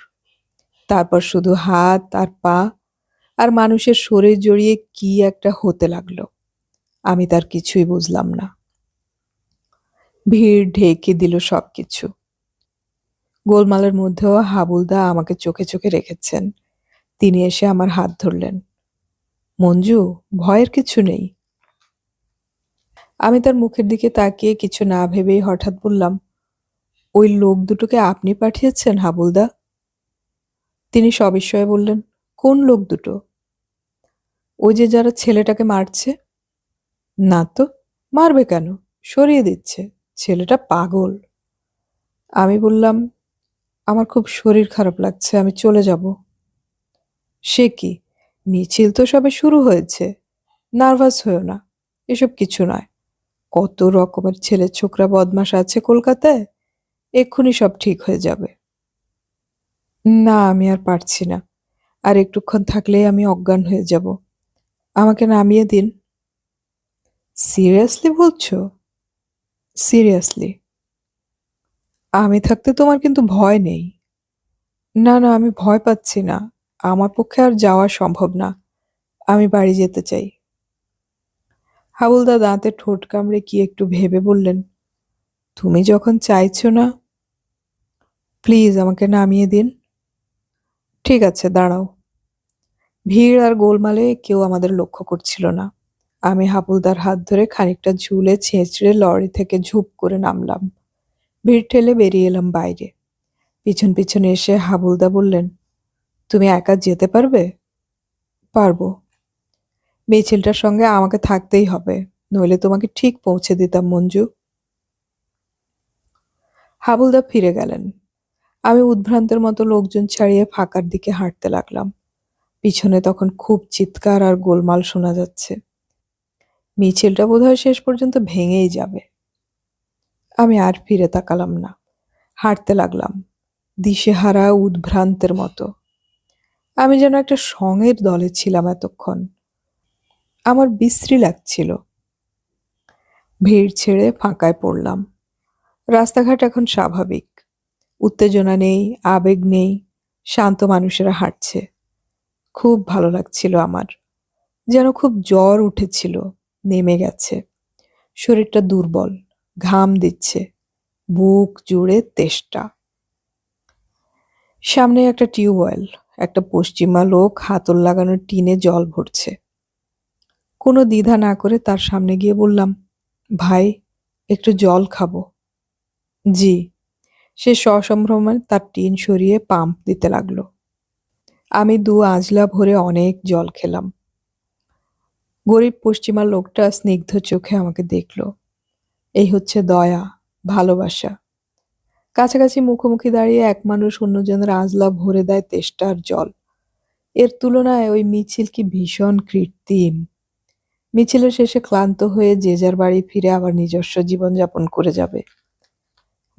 তারপর শুধু হাত আর পা আর মানুষের শরীর জড়িয়ে কি একটা হতে লাগলো। আমি তার কিছুই বুঝলাম না। ভিড় ঢেকে দিল সবকিছু। গোলমালের মধ্যেও হাবুলদা আমাকে চোখে চোখে রেখেছেন। তিনি এসে আমার হাত ধরলেন। মঞ্জু, ভয়ের কিছু নেই। আমি তার মুখের দিকে তাকিয়ে কিছু না ভেবেই হঠাৎ বললাম, ওই লোক দুটোকে আপনি পাঠিয়েছেন হাবুলদা? তিনি সবিস্ময়ে বললেন, কোন লোক দুটো? ওই যে যারা ছেলেটাকে মারছে। না তো, মারবে কেন? সরিয়ে দিচ্ছে। ছেলেটা পাগল। আমি বললাম, আমার খুব শরীর খারাপ লাগছে, আমি চলে যাব। সে কি, মিছিল তো সবে শুরু হয়েছে, নার্ভাস হয়েও না। এসব কিছু নয়। কত রকমের ছেলে ছোকরা বদমাশ আছে কলকাতায়, এক্ষুনি সব ঠিক হয়ে যাবে। না, আমি আর পারছি না। আর একটুক্ষণ থাকলেই আমি অজ্ঞান হয়ে যাব। আমাকে নামিয়ে দিন। সিরিয়াসলি বলছো? সিরিয়াসলি। আমি থাকতে তোমার কিন্তু ভয় নেই। না না, আমি ভয় পাচ্ছি না। আমার পক্ষে আর যাওয়া সম্ভব না। আমি বাড়ি যেতে চাই। হাবুলদা দাঁতে ঠোঁট কামড়ে কি একটু ভেবে বললেন, তুমি যখন চাইছো না, প্লিজ আমাকে নামিয়ে দিন। ঠিক আছে, দাঁড়াও। ভিড় আর গোলমালে কেউ আমাদের লক্ষ্য করছিল না। আমি হাবুলদার হাত ধরে খানিকটা ঝুলে ছেঁচড়ে লরি থেকে ঝুপ করে নামলাম। ভিড় ঠেলে বেরিয়ে এলাম বাইরে। পিছন পিছন এসে হাবুলদা বললেন, তুমি একা যেতে পারবে? পারবো। মিছিলটার সঙ্গে আমাকে থাকতেই হবে, নইলে তোমাকে ঠিক পৌঁছে দিতাম মঞ্জু। হাবুলদা ফিরে গেলেন। আমি উদ্ভ্রান্তের মতো লোকজন ছাড়িয়ে ফাঁকার দিকে হাঁটতে লাগলাম। পিছনে তখন খুব চিৎকার আর গোলমাল শোনা যাচ্ছে। মিছিলটা বোধহয় শেষ পর্যন্ত ভেঙেই যাবে। আমি আর ফিরে তাকালাম না। হাঁটতে লাগলাম, দিশেহারা উদ্ভ্রান্তের মতো। আমি যেন একটা সঙের দলে ছিলাম এতক্ষণ। আমার বিশ্রী লাগছিল। ভিড় ছেড়ে ফাঁকায় পড়লাম। রাস্তাঘাট এখন স্বাভাবিক। উত্তেজনা নেই, আবেগ নেই, শান্ত মানুষেরা হাঁটছে। খুব ভালো লাগছিল আমার। যেন খুব জ্বর উঠেছিল, নেমে গেছে। শরীরটা দুর্বল, ঘাম দিচ্ছে, বুক জুড়ে তেষ্টা। সামনে একটা টিউবওয়েল। একটা পশ্চিমা লোক হাতল লাগানো টিনে জল ভরছে। কোনো দ্বিধা না করে তার সামনে গিয়ে বললাম, ভাই, একটু জল খাবো। জি। সে সসম্ভ্রমে তার টিন সরিয়ে পাম্প দিতে লাগলো। আমি দু আঁজলা ভরে অনেক জল খেলাম। গরিব পশ্চিমা লোকটা স্নিগ্ধ চোখে আমাকে দেখল। এই হচ্ছে দয়া, ভালোবাসা। কাছাকাছি মুখোমুখি দাঁড়িয়ে এক মানুষ অন্যজনের আঁজলা ভরে দেয় তেষ্টার জল। এর তুলনায় ওই মিছিল কি ভীষণ কৃত্রিম। মিছিলের শেষে ক্লান্ত হয়ে যে যার বাড়ি ফিরে আবার নিজস্ব জীবনযাপন করে যাবে।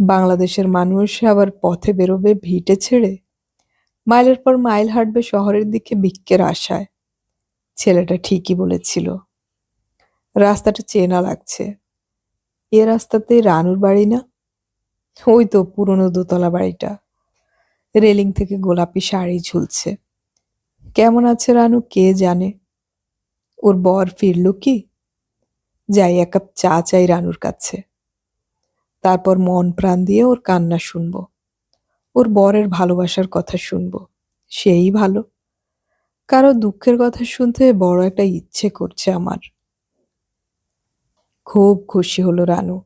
বাংলাদেশের মানুষ আবার পথে বেরোবে ভিটে ছেড়ে, মাইলের পর মাইল হাঁটবে শহরের দিকে ভিক্ষের আশায়। ছেলেটা ঠিকই বলেছিল। রাস্তাটা চেনা লাগছে। এ রাস্তাতে রানুর বাড়ি না? ওই তো পুরনো দোতলা বাড়িটা। রেলিং থেকে গোলাপি শাড়ি ঝুলছে। কেমন আছে রানু কে জানে। ওর বর ফিরল কি? যাই, এক কাপ চা চাই রানুর কাছে। তারপর মন প্রাণ দিয়ে ওর কান্না শুনবো, ওর বরের ভালোবাসার কথা শুনবো। সেই ভালো। কারো দুঃখের কথা শুনতে বড় একটা ইচ্ছে করছে আমার। খুব খুশি হলো রানু।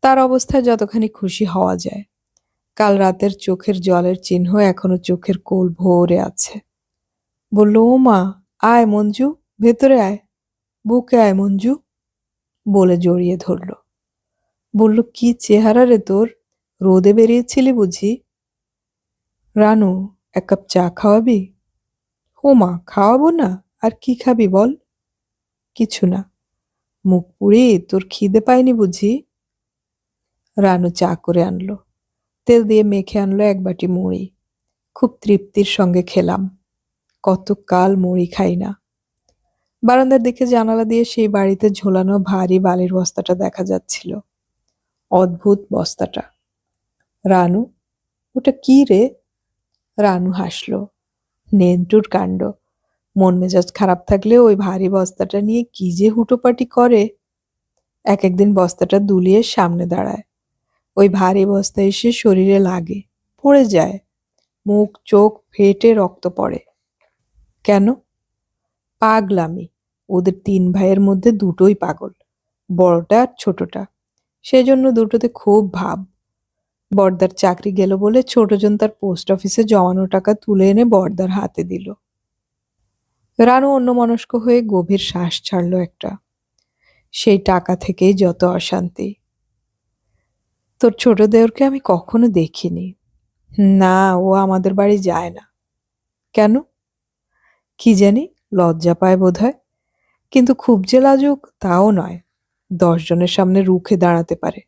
তার অবস্থায় যতখানি খুশি হওয়া যায়। কাল রাতের চোখের জলের চিহ্ন এখনো চোখের কোল ভরে আছে। বলল, ও মা, আয় মঞ্জু, ভেতরে আয়, বুকে আয় মঞ্জু, বলে জড়িয়ে ধরল। বলল, কি চেহারা রে তোর, রোদে বেরিয়েছিলি বুঝি? রানু, এক কাপ চা খাওয়াবি? ও মা, খাওয়াবো না, আর কি খাবি বল? কিছু না। মুখ পুড়ি, তোর খিদে পায়নি বুঝি? রানু চা করে আনলো, তেল দিয়ে মেখে আনলো এক বাটি মুড়ি। খুব তৃপ্তির সঙ্গে খেলাম। কতকাল মুড়ি খাই না। বারান্দার দিকে জানালা দিয়ে সেই বাড়িতে ঝোলানো ভারী বালির বস্তাটা দেখা যাচ্ছিল। অদ্ভুত বস্তাটা। রানু, ওটা কি রে? রানু হাসলো। নেন্টুর কাণ্ড। মন মেজাজ খারাপ থাকলে ওই ভারী বস্তাটা নিয়ে কি যে হুটোপাটি করে। এক একদিন বস্তাটা দুলিয়ে সামনে দাঁড়ায়। ওই ভারী বস্তা এসে শরীরে লাগে, পড়ে যায়। মুখ চোখ ফেটে রক্ত পড়ে। কেন? পাগলামি। ওদের তিন ভাইয়ের মধ্যে দুটোই পাগল, বড়টা আর ছোটটা। সেজন্য দুটোতে খুব ভাব। বড়দার চাকরি গেল বলে ছোটজন তার পোস্ট অফিসে জমানো টাকা তুলে এনে বড়দার হাতে দিল। রানু অন্যমনস্ক হয়ে গভীর শ্বাস ছাড়ল একটা। সেই টাকা থেকেই যত অশান্তি। তোর ছোট দেওরকে আমি কখনো দেখিনি। না, ও আমাদের বাড়ি যায় না। কেন? কি জানি, লজ্জা পায় বোধহয়। কিন্তু খুব যে লাজুক তাও নয়। 10 জনের সামনে রুখে দাঁড়াতে পারে।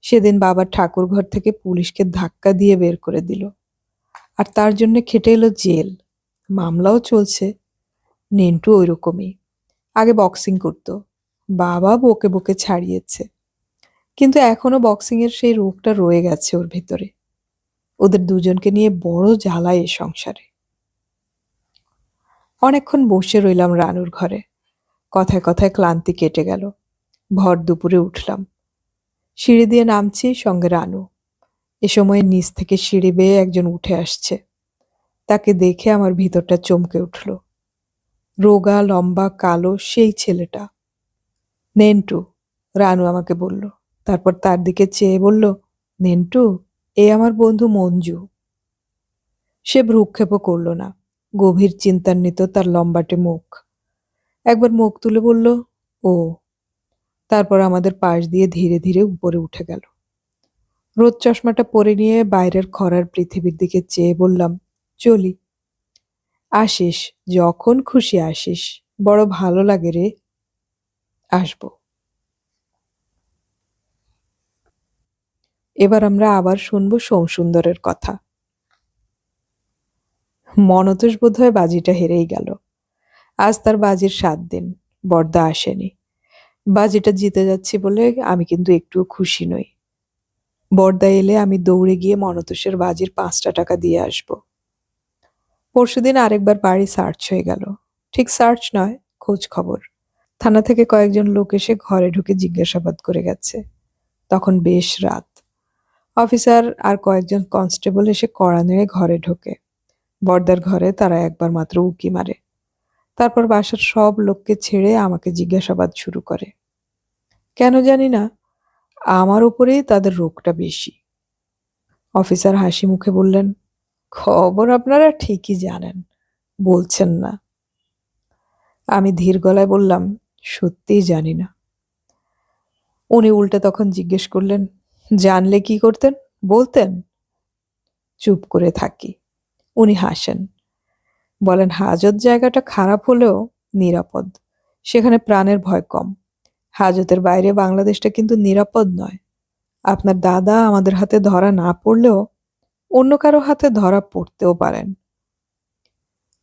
সেদিন বাবার ঠাকুর ঘর থেকে পুলিশকে ধাক্কা দিয়ে বের করে দিল। আর তার জন্য খেটে এলো জেল। মামলাও চলছে। নেন্টু ওই রকমই। আগে বক্সিং করতো, বাবা বকে বকে ছাড়িয়েছে। কিন্তু এখনো বক্সিং এর সেই রোগটা রয়ে গেছে ওর ভেতরে। ওদের দুজনকে নিয়ে বড় জ্বালায় এ সংসারে। অনেকক্ষণ বসে রইলাম রানুর ঘরে। কথায় কথায় ক্লান্তি কেটে গেল। ভর দুপুরে উঠলাম। সিঁড়ি দিয়ে নামছি, সঙ্গে রানু। এ সময় নিচ থেকে সিঁড়ি বেয়ে একজন উঠে আসছে। তাকে দেখে আমার ভিতরটা চমকে উঠল। রোগা লম্বা কালো সেই ছেলেটা। নেন্টু, রানু আমাকে বলল। তারপর তার দিকে চেয়ে বলল, নেন্টু, এ আমার বন্ধু মঞ্জু। সে ভ্রুক্ষেপও করল না। গভীর চিন্তান্বিত তার লম্বাটে মুখ। একবার মুখ তুলে বলল, ও। তারপর আমাদের পাশ দিয়ে ধীরে ধীরে উপরে উঠে গেল। রোদ চশমাটা পরে নিয়ে বাইরের খরার পৃথিবীর দিকে চেয়ে বললাম, চলি। আসিস, যখন খুশি আসিস, বড় ভালো লাগে রে। আসবো। এবার আমরা আবার শুনবো সোমসুন্দরের কথা। মনতোষ বোধহয় বাজিটা হেরেই গেল। আজ তার বাজির 7 দিন। বড়দা আসেনি। বাজিটা জিতে যাচ্ছি বলে আমি কিন্তু একটুও খুশি নই। বড়দা এলে আমি দৌড়ে গিয়ে মনতোষের বাজির 5টা টাকা দিয়ে আসব। পরশুদিন আরেকবার বাড়ি সার্চ হয়ে গেল। ঠিক সার্চ নয়, খোঁজ খবর। থানা থেকে কয়েকজন লোক এসে ঘরে ঢুকে জিজ্ঞাসাবাদ করে গেছে। তখন বেশ রাত। অফিসার আর কয়েকজন কনস্টেবল এসে কড়া নেড়ে ঘরে ঢোকে। বড়দার ঘরে তারা একবার মাত্র উঁকি মারে। তারপর বাসার সব লোককে ছেড়ে আমাকে জিজ্ঞাসাবাদ শুরু করে। কেন জানি না, আমার উপরেই তাদের রোগটা বেশি। অফিসার হাসি মুখে বললেন, খবর আপনারা ঠিকই জানেন, বলছেন না। আমি ধীর গলায় বললাম, সত্যিই জানি না। উনি উল্টে তখন জিজ্ঞেস করলেন, জানলে কি করতেন, বলতেন? চুপ করে থাকি। উনি হাসেন। বলেন, হাজত জায়গাটা খারাপ হলেও নিরাপদ। সেখানে প্রাণের ভয় কম। হাজতের বাইরে বাংলাদেশটা কিন্তু নিরাপদ নয়। আপনার দাদা আমাদের হাতে ধরা না পড়লেও অন্য কারো হাতে ধরা পড়তেও পারেন।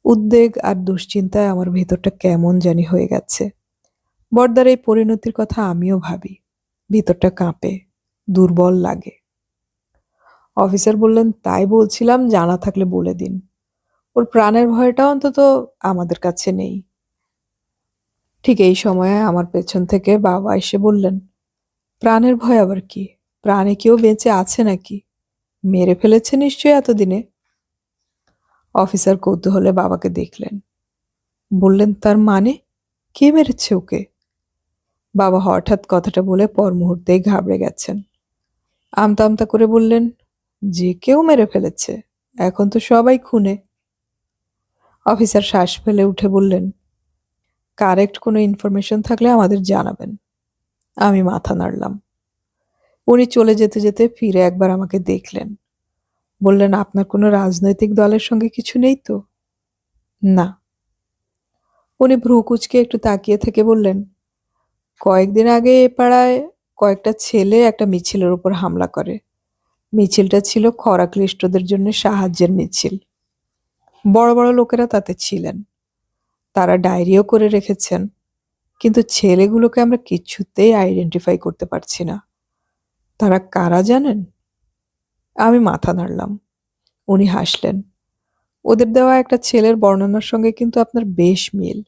উদ্বেগ আর দুশ্চিন্তায় আমার ভেতরটা কেমন জানি হয়ে গেছে। বড়দার এই পরিণতির কথা আমিও ভাবি। ভিতরটা কাঁপে, দুর্বল লাগে। অফিসার বললেন, তাই বলছিলাম, জানা থাকলে বলে দিন। ওর প্রাণের ভয়টা অন্তত আমাদের কাছে নেই। ঠিক এই সময়ে আমার পেছন থেকে বাবা এসে বললেন, প্রাণের ভয় আবার কি? প্রাণে কেউ বেঁচে আছে নাকি? মেরে ফেলেছে নিশ্চয়ই এতদিনে। অফিসার কৌতূহলে বাবাকে দেখলেন। বললেন, তার মানে? কে মেরেছে ওকে? বাবা হঠাৎ কথাটা বলে পর মুহূর্তেই ঘাবড়ে গেছেন। আমতা আমতা করে বললেন, যে কেউ মেরে ফেলেছে, এখন তো সবাই খুনে। অফিসার শ্বাস ফেলে উঠে বললেন, কারেক্ট কোনো ইনফরমেশন থাকলে আমাদের জানাবেন। আমি মাথা নাড়লাম। উনি চলে যেতে যেতে ফিরে একবার আমাকে দেখলেন। বললেন, আপনার কোনো রাজনৈতিক দলের সঙ্গে কিছু নেই তো? না। উনি ভ্রু কুঁচকে একটু তাকিয়ে থেকে বললেন, কয়েকদিন আগে এ পাড়ায় কয়েকটা ছেলে একটা মিছিলের উপর হামলা করে। মিছিলটা ছিল খরাক্লিষ্টদের জন্য সাহায্যের মিছিল। বড় বড় লোকেরা তাতে ছিলেন। তারা ডায়েরিও করে রেখেছেন, কিন্তু ছেলেগুলোকে আমরা কিছুতেই আইডেন্টিফাই করতে পারছি না। তারা কারা জানেন? আমি মাথা নাড়লাম। উনি হাসলেন। ওদের দেওয়া একটা ছেলের বর্ণনার সঙ্গে কিন্তু আপনার বেশ মিল।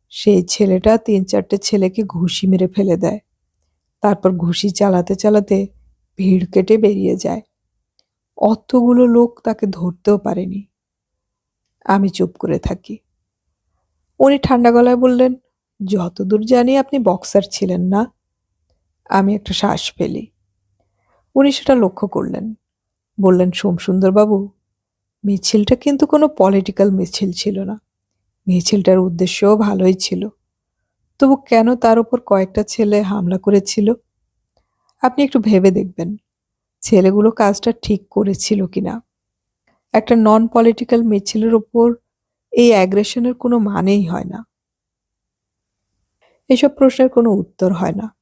সেই ছেলেটা ৩-৪টে ছেলেকে ঘুষি মেরে ফেলে দেয়। তারপর ঘুষি চালাতে চালাতে ভিড় কেটে বেরিয়ে যায়। অতগুলো লোক তাকে ধরতেও পারেনি। আমি চুপ করে থাকি। উনি ঠান্ডা গলায় বললেন, যতদূর জানি আপনি বক্সার ছিলেন না? আমি একটা শ্বাস ফেলি। উনি সেটা লক্ষ্য করলেন। বললেন, সোমসুন্দরবাবু, মিছিলটা কিন্তু কোনো পলিটিক্যাল মিছিল ছিল না। মিছিলটার উদ্দেশ্যও ভালোই ছিল। তবু কেন তার উপর কয়েকটা ছেলে হামলা করেছিল? আপনি একটু ভেবে দেখবেন, ছেলেগুলো কাজটা ঠিক করেছিল কিনা। একটা নন পলিটিক্যাল মিছিলের ওপর এই অ্যাগ্রেশনের কোনো মানেই হয় না। এসব প্রশ্নের কোনো উত্তর হয় না।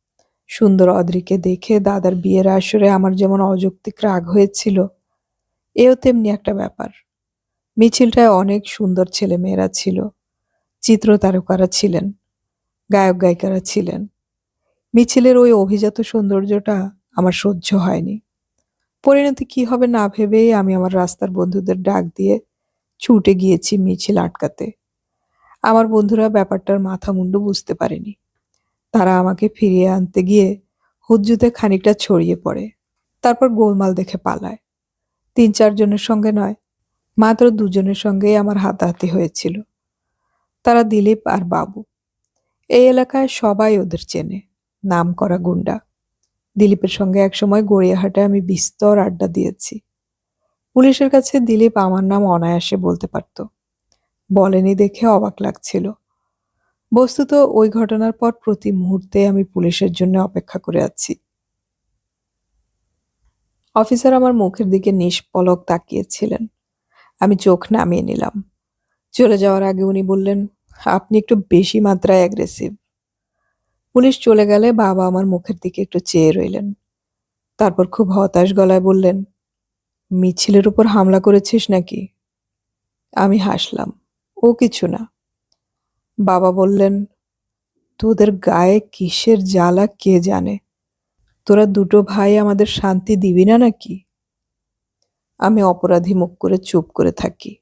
সুন্দর অদ্রিকে দেখে দাদার বিয়ের আসরে আমার যেমন অযৌক্তিক রাগ হয়েছিল, এও তেমনি একটা ব্যাপার। মিছিলটায় অনেক সুন্দর ছেলেমেয়েরা ছিল, চিত্রতারকারা ছিলেন, গায়ক গায়িকারা ছিলেন। মিছিলের ওই অভিজাত সৌন্দর্যটা আমার সহ্য হয়নি। পরিণতি কি হবে না ভেবেই আমি আমার রাস্তার বন্ধুদের ডাক দিয়ে ছুটে গিয়েছি মিছিল আটকাতে। আমার বন্ধুরা ব্যাপারটার মাথা মুন্ডু বুঝতে পারেনি। তারা আমাকে ফিরিয়ে আনতে গিয়ে হুজ্জুতে খানিকটা ছড়িয়ে পড়ে। তারপর গোলমাল দেখে পালায়। ৩-৪ জনের সঙ্গে নয়, মাত্র ২ জনের সঙ্গেই আমার হাতাহাতি হয়েছিল। তারা দিলীপ আর বাবু। এই এলাকায় সবাই ওদের চেনে, নামকরা গুন্ডা। দিলীপের সঙ্গে একসময় গড়িয়াহাটে আমি বিস্তর আড্ডা দিয়েছি। পুলিশের কাছে দিলীপ আমার নাম অনায়াসে বলতে পারত। বলেনি দেখে অবাক লাগছিল। বস্তুত ওই ঘটনার পর প্রতি মুহূর্তে আমি পুলিশের জন্য অপেক্ষা করে আছি। অফিসার আমার মুখের দিকে নিষ্পলক তাকিয়েছিলেন। আমি চোখ নামিয়ে নিলাম। চলে যাওয়ার আগে উনি বললেন, আপনি একটু বেশি মাত্রায় অ্যাগ্রেসিভ। পুলিশ চলে গেলে বাবা আমার মুখের দিকে একটু চেয়ে রইলেন। তারপর খুব হতাশ গলায় বললেন, মিছিলের উপর হামলা করেছিস নাকি? আমি হাসলাম। ও কিছু না। বাবা বললেন, তোদের গায়ে কিসের জ্বালা কে জানে। তোরা দুটো ভাই আমাদের শান্তি দিবি না নাকি? আমি অপরাধী মুখ করে চুপ করে থাকি।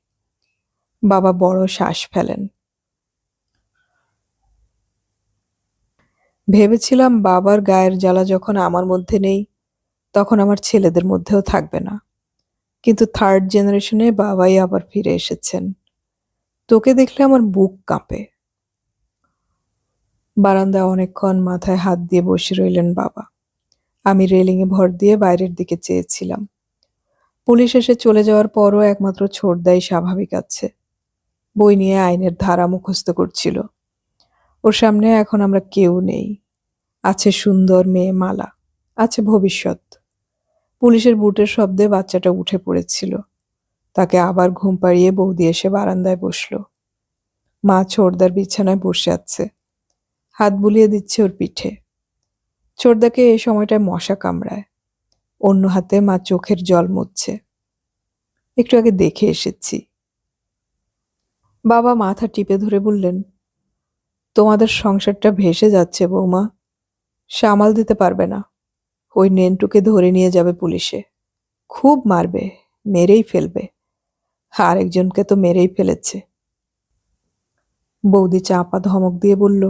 বাবা বড় শ্বাস ফেলেন। ভেবেছিলাম বাবার গায়ের জ্বালা যখন আমার মধ্যে নেই, তখন আমার ছেলেদের মধ্যেও থাকবে না। কিন্তু থার্ড জেনারেশনে বাবাই আবার ফিরে এসেছেন। তোকে দেখলে আমার বুক কাঁপে। বারান্দায় অনেকক্ষণ মাথায় হাত দিয়ে বসে রইলেন বাবা। আমি রেলিংয়ে ভর দিয়ে বাইরের দিকে চেয়েছিলাম। পুলিশ এসে চলে যাওয়ার পরও একমাত্র ছোটদাই স্বাভাবিক আছে। বই নিয়ে আইনের ধারা মুখস্থ করছিল। ওর সামনে এখন আমরা কেউ নেই। আছে সুন্দর মেয়ে মালা, আছে ভবিষ্যৎ। পুলিশের বুটের শব্দে বাচ্চাটা উঠে পড়েছিল। তাকে আবার ঘুম পাড়িয়ে বৌদি এসে বারান্দায় বসল। মা ছোটদার বিছানায় বসে আছে। হাত বুলিয়ে দিচ্ছে ওর পিঠে। ছোটদাকে এই সময়টায় মশা কামড়ায়। অন্য হাতে মা চোখের জল মুছছে। একটু আগে দেখে এসেছি। বাবা মাথা টিপে ধরে বললেন, তোমাদের সংসারটা ভেসে যাচ্ছে বৌমা, সামাল দিতে পারবে না। ওই নেন্টুকে ধরে নিয়ে যাবে পুলিশে, খুব মারবে, মেরেই ফেলবে। আরেকজনকে তো মেরেই ফেলেছে। বৌদি চাপা ধমক দিয়ে বলল,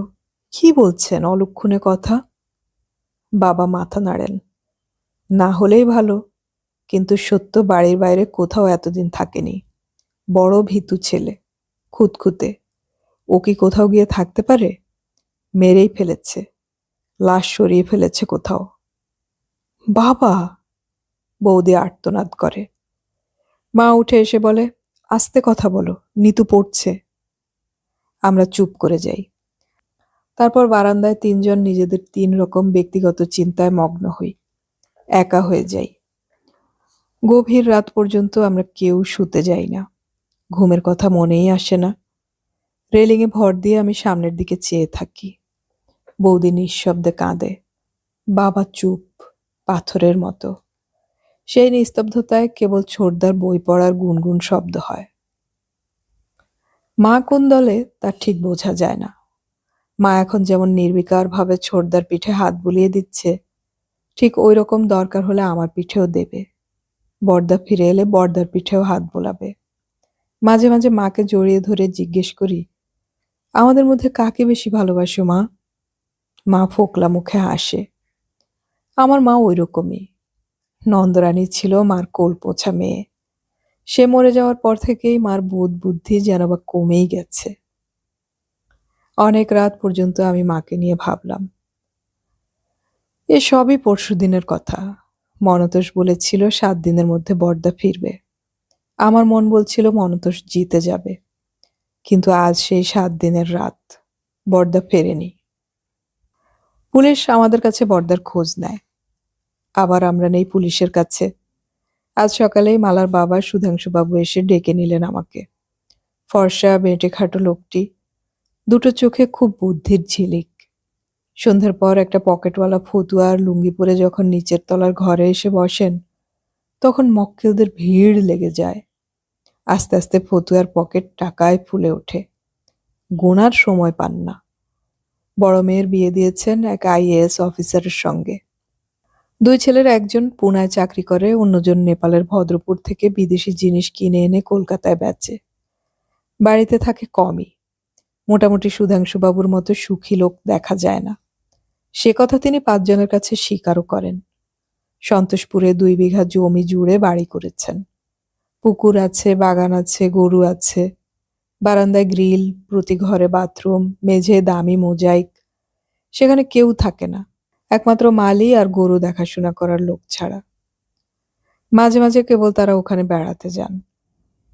কি বলছেন অলক্ষণে কথা? বাবা মাথা নাড়েন, না হলেই ভালো, কিন্তু সত্য বাড়ির বাইরে কোথাও এতদিন থাকেনি। বড় ভীতু ছেলে, খুঁতখুঁতে। ও কি কোথাও গিয়ে থাকতে পারে? মেরেই ফেলেছে, লাশ সরিয়ে ফেলেছে কোথাও। বাবা! বৌদি আর্তনাদ করে। মা উঠে এসে বলে, আস্তে কথা বলো, নিতু পড়ছে। আমরা চুপ করে যাই। তারপর বারান্দায় তিনজন নিজেদের 3 রকম ব্যক্তিগত চিন্তায় মগ্ন হই। একা হয়ে যাই। গভীর রাত পর্যন্ত আমরা কেউ শুতে যাই না। ঘুমের কথা মনেই আসে না। রেলিংয়ে ভর দিয়ে আমি সামনের দিকে চেয়ে থাকি। বৌদি নিঃশব্দে কাঁদে। বাবা চুপ, পাথরের মতো। সেই নিস্তব্ধতায় কেবল ছোটদার বই পড়ার গুনগুন শব্দ হয়। মা কোন দলে তা ঠিক বোঝা যায় না। মা এখন যেমন নির্বিকারভাবে ছোটদার পিঠে হাত বুলিয়ে দিচ্ছে, ঠিক ওই রকম দরকার হলে আমার পিঠেও দেবে। বড়দা ফিরে এলে বড়দার পিঠেও হাত বোলাবে। মাঝে মাঝে মাকে জড়িয়ে ধরে জিজ্ঞেস করি, আমাদের মধ্যে কাকে বেশি ভালোবাসো মা? মা ফোকলা মুখে হাসে। আমার মা ওই রকমই। নন্দরানী ছিল মার কোল পোছা মেয়ে। সে মরে যাওয়ার পর থেকেই মার বোধ বুদ্ধি যেন বা কমেই গেছে। অনেক রাত পর্যন্ত আমি মাকে নিয়ে ভাবলাম। এ সবই পরশুদিনের কথা। মনতোষ বলেছিল 7 দিনের মধ্যে বড়দা ফিরবে। আমার মন বলছিল মনতোষ জিতে যাবে। কিন্তু আজ সেই 7 দিনের রাত, বড়দা ফেরেনি। পুলিশ আমাদের কাছে বড়দার খোঁজ নেয়। আবার আমরা নেই পুলিশের কাছে। আজ সকালেই মালার বাবা সুধাংশুবাবু এসে ডেকে নিলেন আমাকে। ফর্সা বেঁটে খাটো লোকটি, দুটো চোখে খুব বুদ্ধির ঝিলিক। সন্ধ্যার পর একটা পকেটওয়ালা ফতুয়া আর লুঙ্গি পরে যখন নিচের তলার ঘরে এসে বসেন, তখন মক্কেলদের ভিড় লেগে যায়। আস্তে আস্তে ফতুয়ার পকেট টাকায় ফুলে ওঠে। গোনার সময় পান না। বড় মেয়ের বিয়ে দিয়েছেন এক IAS অফিসারের সঙ্গে। 2 ছেলের একজন পুনায় চাকরি করে, অন্যজন নেপালের ভদ্রপুর থেকে বিদেশি জিনিস কিনে এনে কলকাতায় বেচে। বাড়িতে থাকে কমই। মোটামুটি সুধাংশুবাবুর মতো সুখী লোক দেখা যায় না। সে কথা তিনি 5 জনের কাছে স্বীকারও করেন। সন্তোষপুরে 2 বিঘা জমি জুড়ে বাড়ি করেছেন। পুকুর আছে, বাগান আছে, গরু আছে। বারান্দায় গ্রিল, প্রতি ঘরে বাথরুম, মেঝে দামি মোজাইক। সেখানে কেউ থাকে না, একমাত্র মালি আর গরু দেখাশোনা করার লোক ছাড়া। মাঝে মাঝে কেবল তারা ওখানে বেড়াতে যান।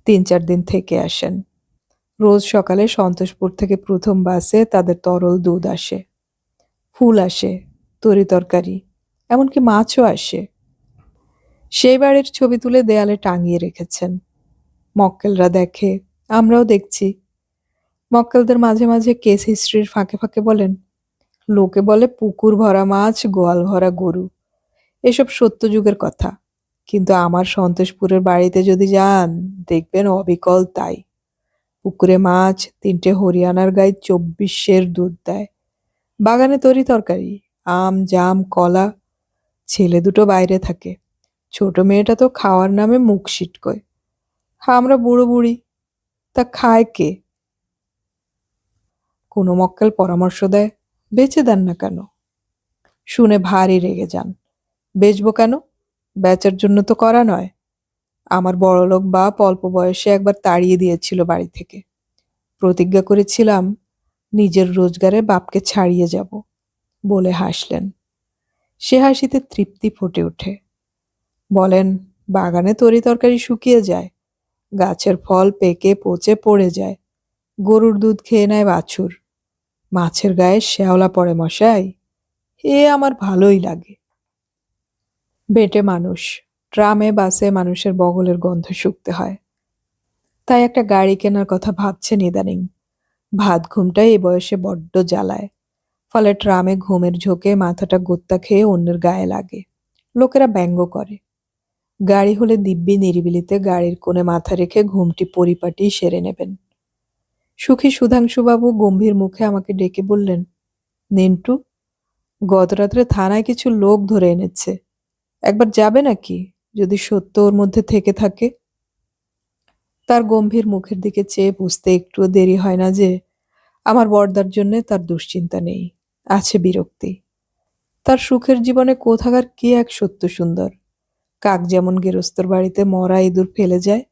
3-4 দিন থেকে আসেন। রোজ সকালে সন্তোষপুর থেকে প্রথম বাসে তাদের তরল দুধ আসে, ফুল আসে, তরিতরকারি, এমনকি মাছও আসে। সেই বাড়ির ছবি তুলে দেয়ালে টাঙিয়ে রেখেছেন। মক্কেলরা দেখে, আমরাও দেখছি। মক্কেলদের মাঝে মাঝে কেস হিস্ট্রির ফাঁকে ফাঁকে বলেন, লোকে বলে পুকুর ভরা মাছ, গোয়াল ভরা গরু। এসব সত্য যুগের কথা। কিন্তু আমার সন্তোষপুরের বাড়িতে যদি যান, দেখবেন অবিকল তাই। পুকুরে মাছ, 3টে হরিয়ানার গাই 24 সের দুধ দেয়। বাগানে তরি তরকারি, আম, জাম, কলা। ছেলে দুটো বাইরে থাকে। ছোট মেয়েটা তো খাওয়ার নামে মুখ সিটকোয়। আমরা বুড়ো বুড়ি, তা খায় কে? কোনো মক্কেল পরামর্শ দেয়, বেচে দেন না কেন? শুনে ভারী রেগে যান। বেচবো কেন? বেচার জন্য তো করা নয়। আমার বড়লোক বাপ অল্প বয়সে একবার তাড়িয়ে দিয়েছিল বাড়ি থেকে। প্রতিজ্ঞা করেছিলাম নিজের রোজগারে বাপকে ছাড়িয়ে যাব। বলে হাসলেন। সে হাসিতে তৃপ্তি ফুটে ওঠে। বলেন, বাগানে তরি তরকারি শুকিয়ে যায়, গাছের ফল পেকে পচে পড়ে যায়, গরুর দুধ খেয়ে নেয় বাছুর, মাছের গায়ে শ্যাওলা পড়ে মশাই। এ আমার ভালোই লাগে। বেটে মানুষ, ট্রামে বাসে মানুষের বগলের গন্ধ শুকতে হয়। তাই একটা গাড়ি কেনার কথা ভাবছেন ইদানিং। ভাত ঘুমটাই এই বয়সে বড্ড জ্বালায়। ফলে ট্রামে ঘুমের ঝোঁকে মাথাটা গোত্তা খেয়ে অন্যের গায়ে লাগে। লোকেরা ব্যঙ্গ করে। গাড়ি হলে দিব্যি নিরিবিলিতে গাড়ির কোণে মাথা রেখে ঘুমটি পরিপাটি সেরে নেবেন। সুখী সুধাংশুবাবু গম্ভীর মুখে আমাকে ডেকে বললেন, নেন্টু, গত রাত্রে থানায় কিছু লোক ধরে এনেছে। একবার যাবে নাকি, যদি সত্য ওর মধ্যে থেকে থাকে? তার গম্ভীর মুখের দিকে চেয়ে বুঝতে একটুও দেরি হয় না যে আমার বরদার জন্যে তার দুশ্চিন্তা নেই, আছে বিরক্তি। তার সুখের জীবনে কোথাকার কি এক সত্য সুন্দর। কাক যেমন গেরস্তর বাড়িতে মরা ইঁদুর ফেলে যায়,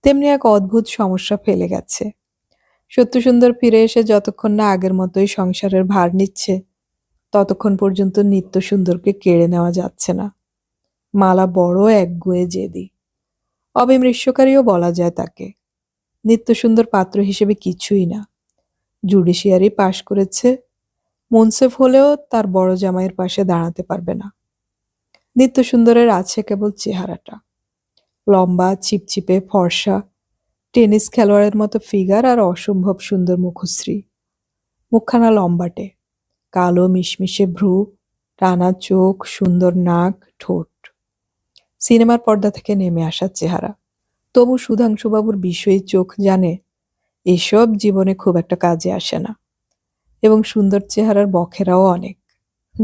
তেমনি এক অদ্ভুত সমস্যা ফেলে গেছে। সত্যসুন্দর ফিরে এসে যতক্ষণ না আগের মতোই সংসারের ভার নিচ্ছে, ততক্ষণ পর্যন্ত নিত্য সুন্দরকে কেড়ে নেওয়া যাচ্ছে না। মালা বড় একগুঁয়ে জেদি, অবিমৃষ্যকারীও বলা যায় তাকে। নিত্য সুন্দর পাত্র হিসেবে কিছুই না। জুডিশিয়ারি পাশ করেছে, মুনসেফ হলেও তার বড় জামাইয়ের পাশে দাঁড়াতে পারবে না। নিত্য সুন্দরের আছে কেবল চেহারাটা, লম্বা, চিপচিপে, ফর্সা, টেনিস খেলোয়াড়ের মতো ফিগার আর অসম্ভব সুন্দর মুখশ্রী। মুখখানা লম্বাটে, কালো মিশমিশে ভ্রু, টানা চোখ, সুন্দর নাক, ঠোঁট। সিনেমার পর্দা থেকে নেমে আসার চেহারা। তবু সুধাংশুবাবুর বিষয়ী চোখ জানে এসব জীবনে খুব একটা কাজে আসে না, এবং সুন্দর চেহারার বখেরাও অনেক।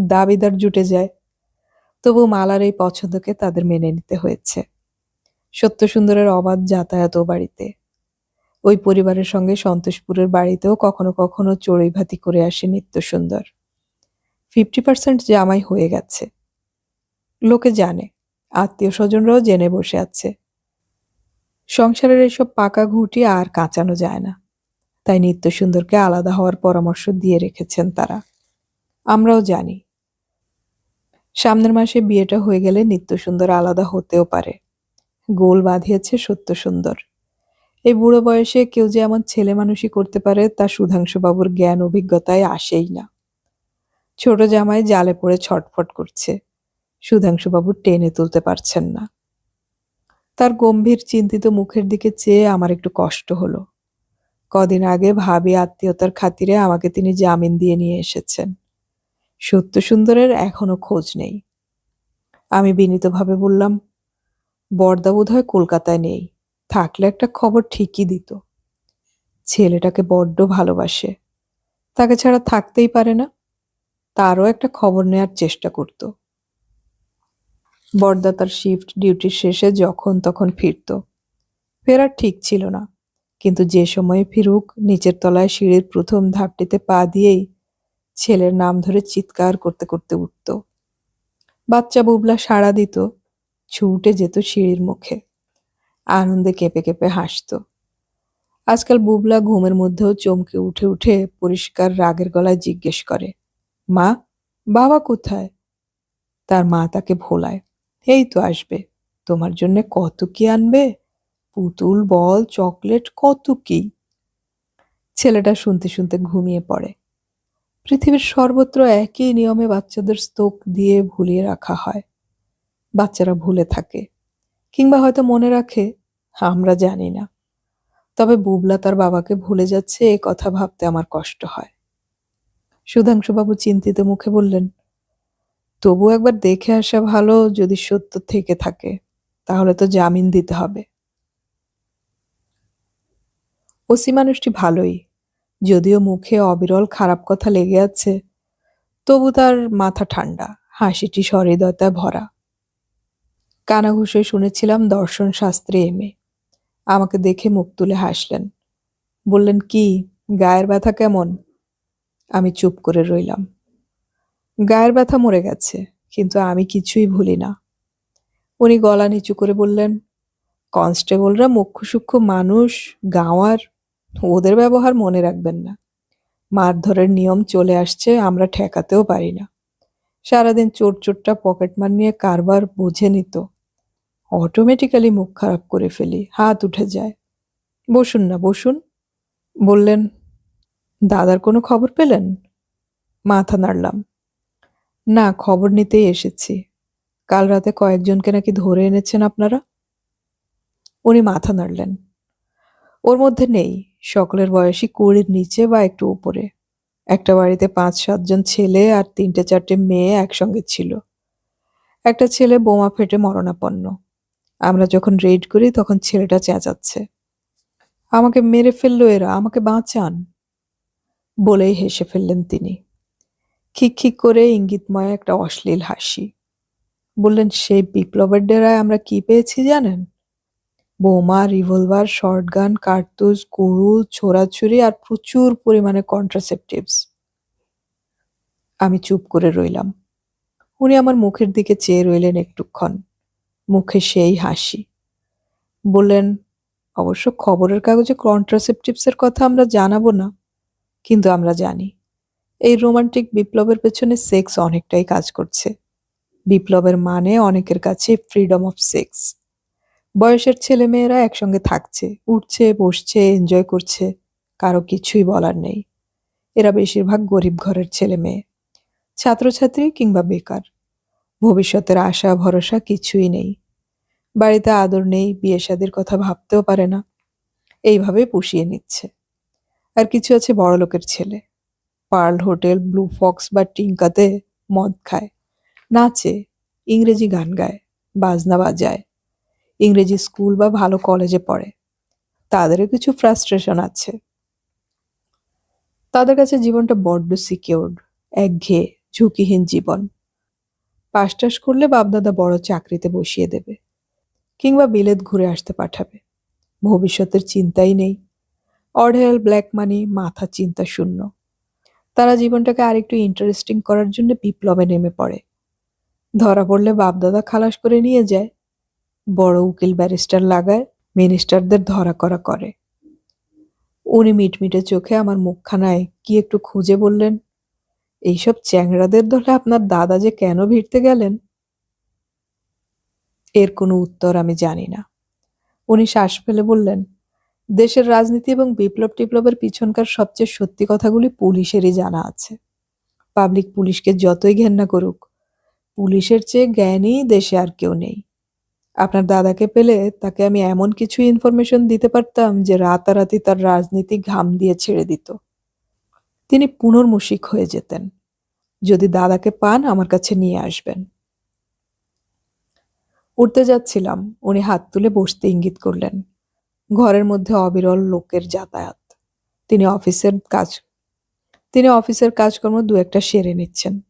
দাবিদার জুটে যায়। তবু মালার এই পছন্দকে তাদের মেনে নিতে হয়েছে। সত্যসুন্দরের অবাধ যাতায়াত ও বাড়িতে। ওই পরিবারের সঙ্গে সন্তোষপুরের বাড়িতেও কখনো কখনো চড়ুইভাতি করে আসে নিত্য সুন্দর। 50% জামাই হয়ে গেছে। লোকে জানে, আত্মীয় স্বজনরাও জেনে বসে আছে। সংসারের এসব পাকা ঘুঁটি আর কাঁচানো যায় না, তাই নিত্য সুন্দরকে আলাদা হওয়ার পরামর্শ দিয়ে রেখেছেন তারা। আমরাও জানি সামনের মাসে বিয়েটা হয়ে গেলে নিত্য সুন্দর আলাদা হতেও পারে। গোল বাঁধিয়েছে সত্য সুন্দর। এই বুড়ো বয়সে কেউ যে এমন ছেলে মানুষই করতে পারে তা সুধাংশুবাবুর জ্ঞান অভিজ্ঞতায় আসেই না। ছোট জামাই জালে পড়ে ছটফট করছে, সুধাংশুবাবু টেনে তুলতে পারছেন না। তার গম্ভীর চিন্তিত মুখের দিকে চেয়ে আমার একটু কষ্ট হলো। কদিন আগে ভাবি আত্মীয়তার খাতিরে আমাকে তিনি জামিন দিয়ে নিয়ে এসেছেন। সত্য সুন্দরের এখনো খোঁজ নেই। আমি বিনীতভাবে বললাম, বরদা বোধহয় কলকাতায় নেই, থাকলে একটা খবর ঠিকই দিত। ছেলেটাকে বড্ড ভালোবাসে, তাকে ছাড়া থাকতেই পারে না। তারও একটা খবর নেয়ার চেষ্টা করত। বরদা তার শিফট ডিউটির শেষে যখন তখন ফিরত। ফেরার ঠিক ছিল না, কিন্তু যে সময়ে ফিরুক নিচের তলায় সিঁড়ির প্রথম ধাপটিতে পা দিয়েই ছেলের নাম ধরে চিৎকার করতে করতে উঠত। বাচ্চা বুবলা সাড়া দিত, ছুটে যেত সিঁড়ির মুখে, আনন্দে কেঁপে কেঁপে হাসত। আজকাল বুবলা ঘুমের মধ্যেও চমকে উঠে উঠে পরিষ্কার রাগের গলায় জিজ্ঞেস করে, মা, বাবা কোথায়? তার মা তাকে ভোলায়, এই তো আসবে, তোমার জন্য কত কি আনবে, পুতুল, বল, চকলেট, কত কি। ছেলেটা শুনতে শুনতে ঘুমিয়ে পড়ে। পৃথিবীর সর্বত্র একই নিয়মে বাচ্চাদের স্তোক দিয়ে ভুলিয়ে রাখা হয়। বাচ্চারা ভুলে থাকে, কিংবা হয়তো মনে রাখে, আমরা জানি না। তবে বুবলা তার বাবাকে ভুলে যাচ্ছে এ কথা ভাবতে আমার কষ্ট হয়। সুধাংশুবাবু চিন্তিত মুখে বললেন, তবু একবার দেখে আসা ভালো, যদি সত্য থেকে থাকে তাহলে তো জামিন দিতে হবে। ওসি মানুষটি ভালোই, যদিও মুখে অবিরল খারাপ কথা লেগে আছে, তবু তার মাথা ঠান্ডা, হাসিটি সহৃদয়তায় ভরা। কানাঘুষে শুনেছিলাম দর্শন শাস্ত্রে এমএ। আমাকে দেখে মুখ তুলে হাসলেন, বললেন, কি গায়ের ব্যথা কেমন? আমি চুপ করে রইলাম। গায়ের ব্যথা মরে গেছে, কিন্তু আমি কিছুই ভুলি না। উনি গলা নিচু করে বললেন, কনস্টেবলরা মুখ্য সূক্ষ্ম মানুষ, গাঁওয়ার, ওদের ব্যবহার মনে রাখবেন না। মারধরের নিয়ম চলে আসছে, আমরা ঠেকাতেও পারি না। সারাদিন চোর চোরটা পকেটমার নিয়ে কারবার বুঝে নিত, অটোমেটিক্যালি মুখ খারাপ করে ফেলি, হাত উঠে যায়। বসুন না, বসুন। বললেন, দাদার কোনো খবর পেলেন? মাথা নাড়লাম। না, খবর নিতেই এসেছি। কাল রাতে কয়েকজনকে নাকি ধরে এনেছেন আপনারা। উনি মাথা নাড়লেন। ওর মধ্যে নেই, সকলের বয়সী 20-র নিচে বা একটু উপরে। একটা বাড়িতে ৫-৭ জন ছেলে আর ৩-৪টে মেয়ে একসঙ্গে ছিল। একটা ছেলে বোমা ফেটে মরণাপন্ন। আমরা যখন রেড করি তখন ছেলেটা চেঁচাচ্ছে, "আমাকে মেরে ফেললো এরা, আমাকে বাঁচান!" বলেই হেসে ফেললেন তিনি। খিকখিক করে ইঙ্গিতময় একটা অশ্লীল হাসি। বললেন, "সেই বিপ্লবের ডেরায় আমরা কি পেয়েছি জানেন? বোমা, রিভলভার, শর্টগান, কার্তুজ, কুড়ুল, ছোড়াছুরি আর প্রচুর পরিমাণে কন্ট্রাসেপটিভস।" আমি চুপ করে রইলাম। উনি আমার মুখের দিকে চেয়ে রইলেন একটুক্ষণ। মুখে সেই হাসি। বললেন, "অবশ্য খবরের কাগজে কন্ট্রাসেপটিভসের কথা আমরা জানাবো না, কিন্তু আমরা জানি এই রোমান্টিক বিপ্লবের পেছনে সেক্স অনেকটাই কাজ করছে। বিপ্লবের মানে অনেকের কাছে ফ্রিডম অফ সেক্স। বয়সের ছেলেমেয়েরা একসঙ্গে থাকছে, উঠছে, বসছে, এনজয় করছে, কারো কিছুই বলার নেই। এরা বেশিরভাগ গরিব ঘরের ছেলেমেয়ে, ছাত্রছাত্রী কিংবা বেকার। ভবিষ্যতের আশা ভরসা কিছুই নেই। বাড়িতে আদর নেই, বিয়ে শাদির কথা ভাবতেও পারে না। এইভাবেই পুষিয়ে নিচ্ছে। আর কিছু আছে বড়লোকের ছেলে, পার্ল হোটেল, ব্লু ফক্স বা টিঙ্কাতে মদ খায়, নাচে, ইংরেজি গান গায়, বাজনা বাজায়, ইংরেজি স্কুল বা ভালো কলেজে পড়ে। তাদেরও কিছু ফ্রাস্ট্রেশন আছে। তাদের কাছে জীবনটা বড্ড সিকিউরড, একঘেয়ে, ঝুঁকিহীন জীবন। পাশ টাশ করলে বাপদাদা বড় চাকরিতে বসিয়ে দেবে, কিংবা বিলেত ঘুরে আসতে পাঠাবে। ভবিষ্যতের চিন্তাই নেই। অঢেল ব্ল্যাক মানি, মাথা চিন্তা শূন্য। তারা জীবনটাকে আরেকটু ইন্টারেস্টিং করার জন্য বিপ্লবে নেমে পড়ে। ধরা পড়লে বাপদাদা খালাস করে নিয়ে যায়। বড় উকিল ব্যারিস্টার লাগায়, মিনিস্টারদের ধরা করা করে। উনি মিটমিটে চোখে আমার মুখখানায় কি একটু খুঁজে বললেন, "এইসব চ্যাংড়াদের দলে আপনার দাদা যে কেন ভিড়তে গেলেন?" এর কোনো উত্তর আমি জানি না। উনি শ্বাস ফেলে বললেন, "দেশের রাজনীতি এবং বিপ্লব টিপ্লবের পিছনকার সবচেয়ে সত্যি কথাগুলি পুলিশেরই জানা আছে। পাবলিক পুলিশকে যতই ঘেন্না করুক, পুলিশের চেয়ে জ্ঞানী দেশে আর কেউ নেই। আপনার দাদাকে পেলে তাকে আমি এমন কিছু ইনফরমেশন দিতে পারতাম যে রাতারাতি তার রাজনীতি ঘাম দিয়ে ছেড়ে দিত। তিনি পুনর্মূষিক হয়ে যেতেন। যদি দাদাকে পান আমার কাছে নিয়ে আসবেন।" উঠতে যাচ্ছিলাম, উনি হাত তুলে বসতে ইঙ্গিত করলেন। ঘরের মধ্যে অবিরল লোকের যাতায়াত। তিনি অফিসের কাজকর্ম দু একটা সেরে নিচ্ছেন।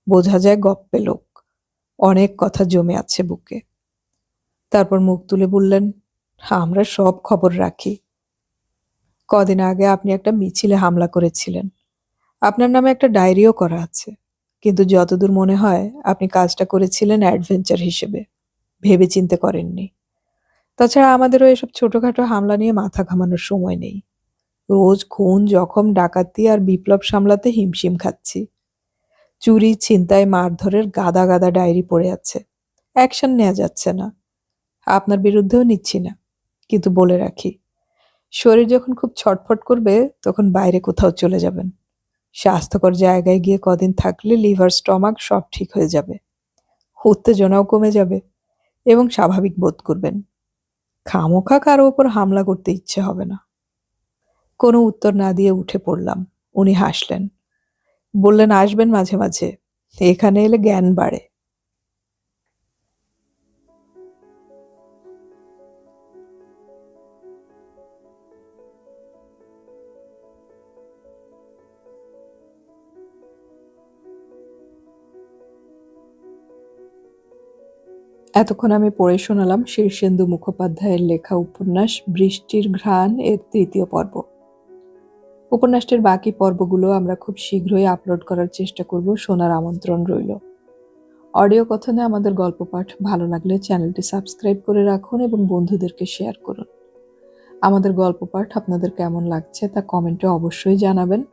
বোঝা যায় গপ্পে লোক, অনেক কথা জমে আছে বুকে। তারপর মুখ তুলে বললেন, "আমরা সব খবর রাখি। কদিন আগে আপনি একটা মিছিলে হামলা করেছিলেন। আপনার নামে একটা ডায়েরিও করা আছে। কিন্তু যতদূর মনে হয় আপনি কাজটা করেছিলেন অ্যাডভেঞ্চার হিসেবে, ভেবেচিন্তে করেননি। তাছাড়া আমাদেরও এসব ছোটখাটো হামলা নিয়ে মাথা ঘামানোর সময় নেই। রোজ খুন, জখম, ডাকাতি আর বিপ্লব সামলাতে হিমশিম খাচ্ছি। চুরি, ছিনতাই, মারধরের গাদা গাদা ডায়েরি পড়ে আছে। অ্যাকশন নেওয়া যাচ্ছে না। আপনার বিরুদ্ধেও নিচ্ছি না। কিন্তু বলে রাখি, শরীর যখন খুব ছটফট করবে তখন বাইরে কোথাও চলে যাবেন। স্বাস্থ্যকর জায়গায় গিয়ে কদিন থাকলে লিভার, স্টমাক সব ঠিক হয়ে যাবে। উত্তেজনাও কমে যাবে এবং স্বাভাবিক বোধ করবেন। খামোখা কারো ওপর হামলা করতে ইচ্ছে হবে না।" কোনো উত্তর না দিয়ে উঠে পড়লাম। উনি হাসলেন। বললেন, "আসবেন মাঝে মাঝে। এখানে এলে জ্ঞান বাড়ে।" এতক্ষণ আমি পড়ে শোনালাম শীর্ষেন্দু মুখোপাধ্যায়ের লেখা উপন্যাস বৃষ্টির ঘ্রাণ এর ৩য় পর্ব। উপন্যাসটির বাকি পর্বগুলো আমরা খুব শীঘ্রই আপলোড করার চেষ্টা করব, শোনার আমন্ত্রণ রইল। অডিও কথনে আমাদের গল্প পাঠ ভালো লাগলে চ্যানেলটি সাবস্ক্রাইব করে রাখুন এবং বন্ধুদেরকে শেয়ার করুন। আমাদের গল্প পাঠ আপনাদের কেমন লাগছে তা কমেন্টে অবশ্যই জানাবেন।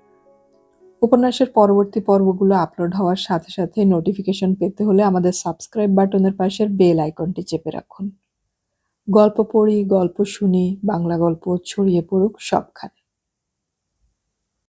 উপন্যাসের পরবর্তী পর্বগুলো আপলোড হওয়ার সাথে সাথে নোটিফিকেশন পেতে হলে আমাদের সাবস্ক্রাইব বাটনের পাশের বেল আইকনটি চেপে রাখুন। গল্প পড়ি, গল্প শুনি, বাংলা গল্প ছড়িয়ে পড়ুক সবখানে।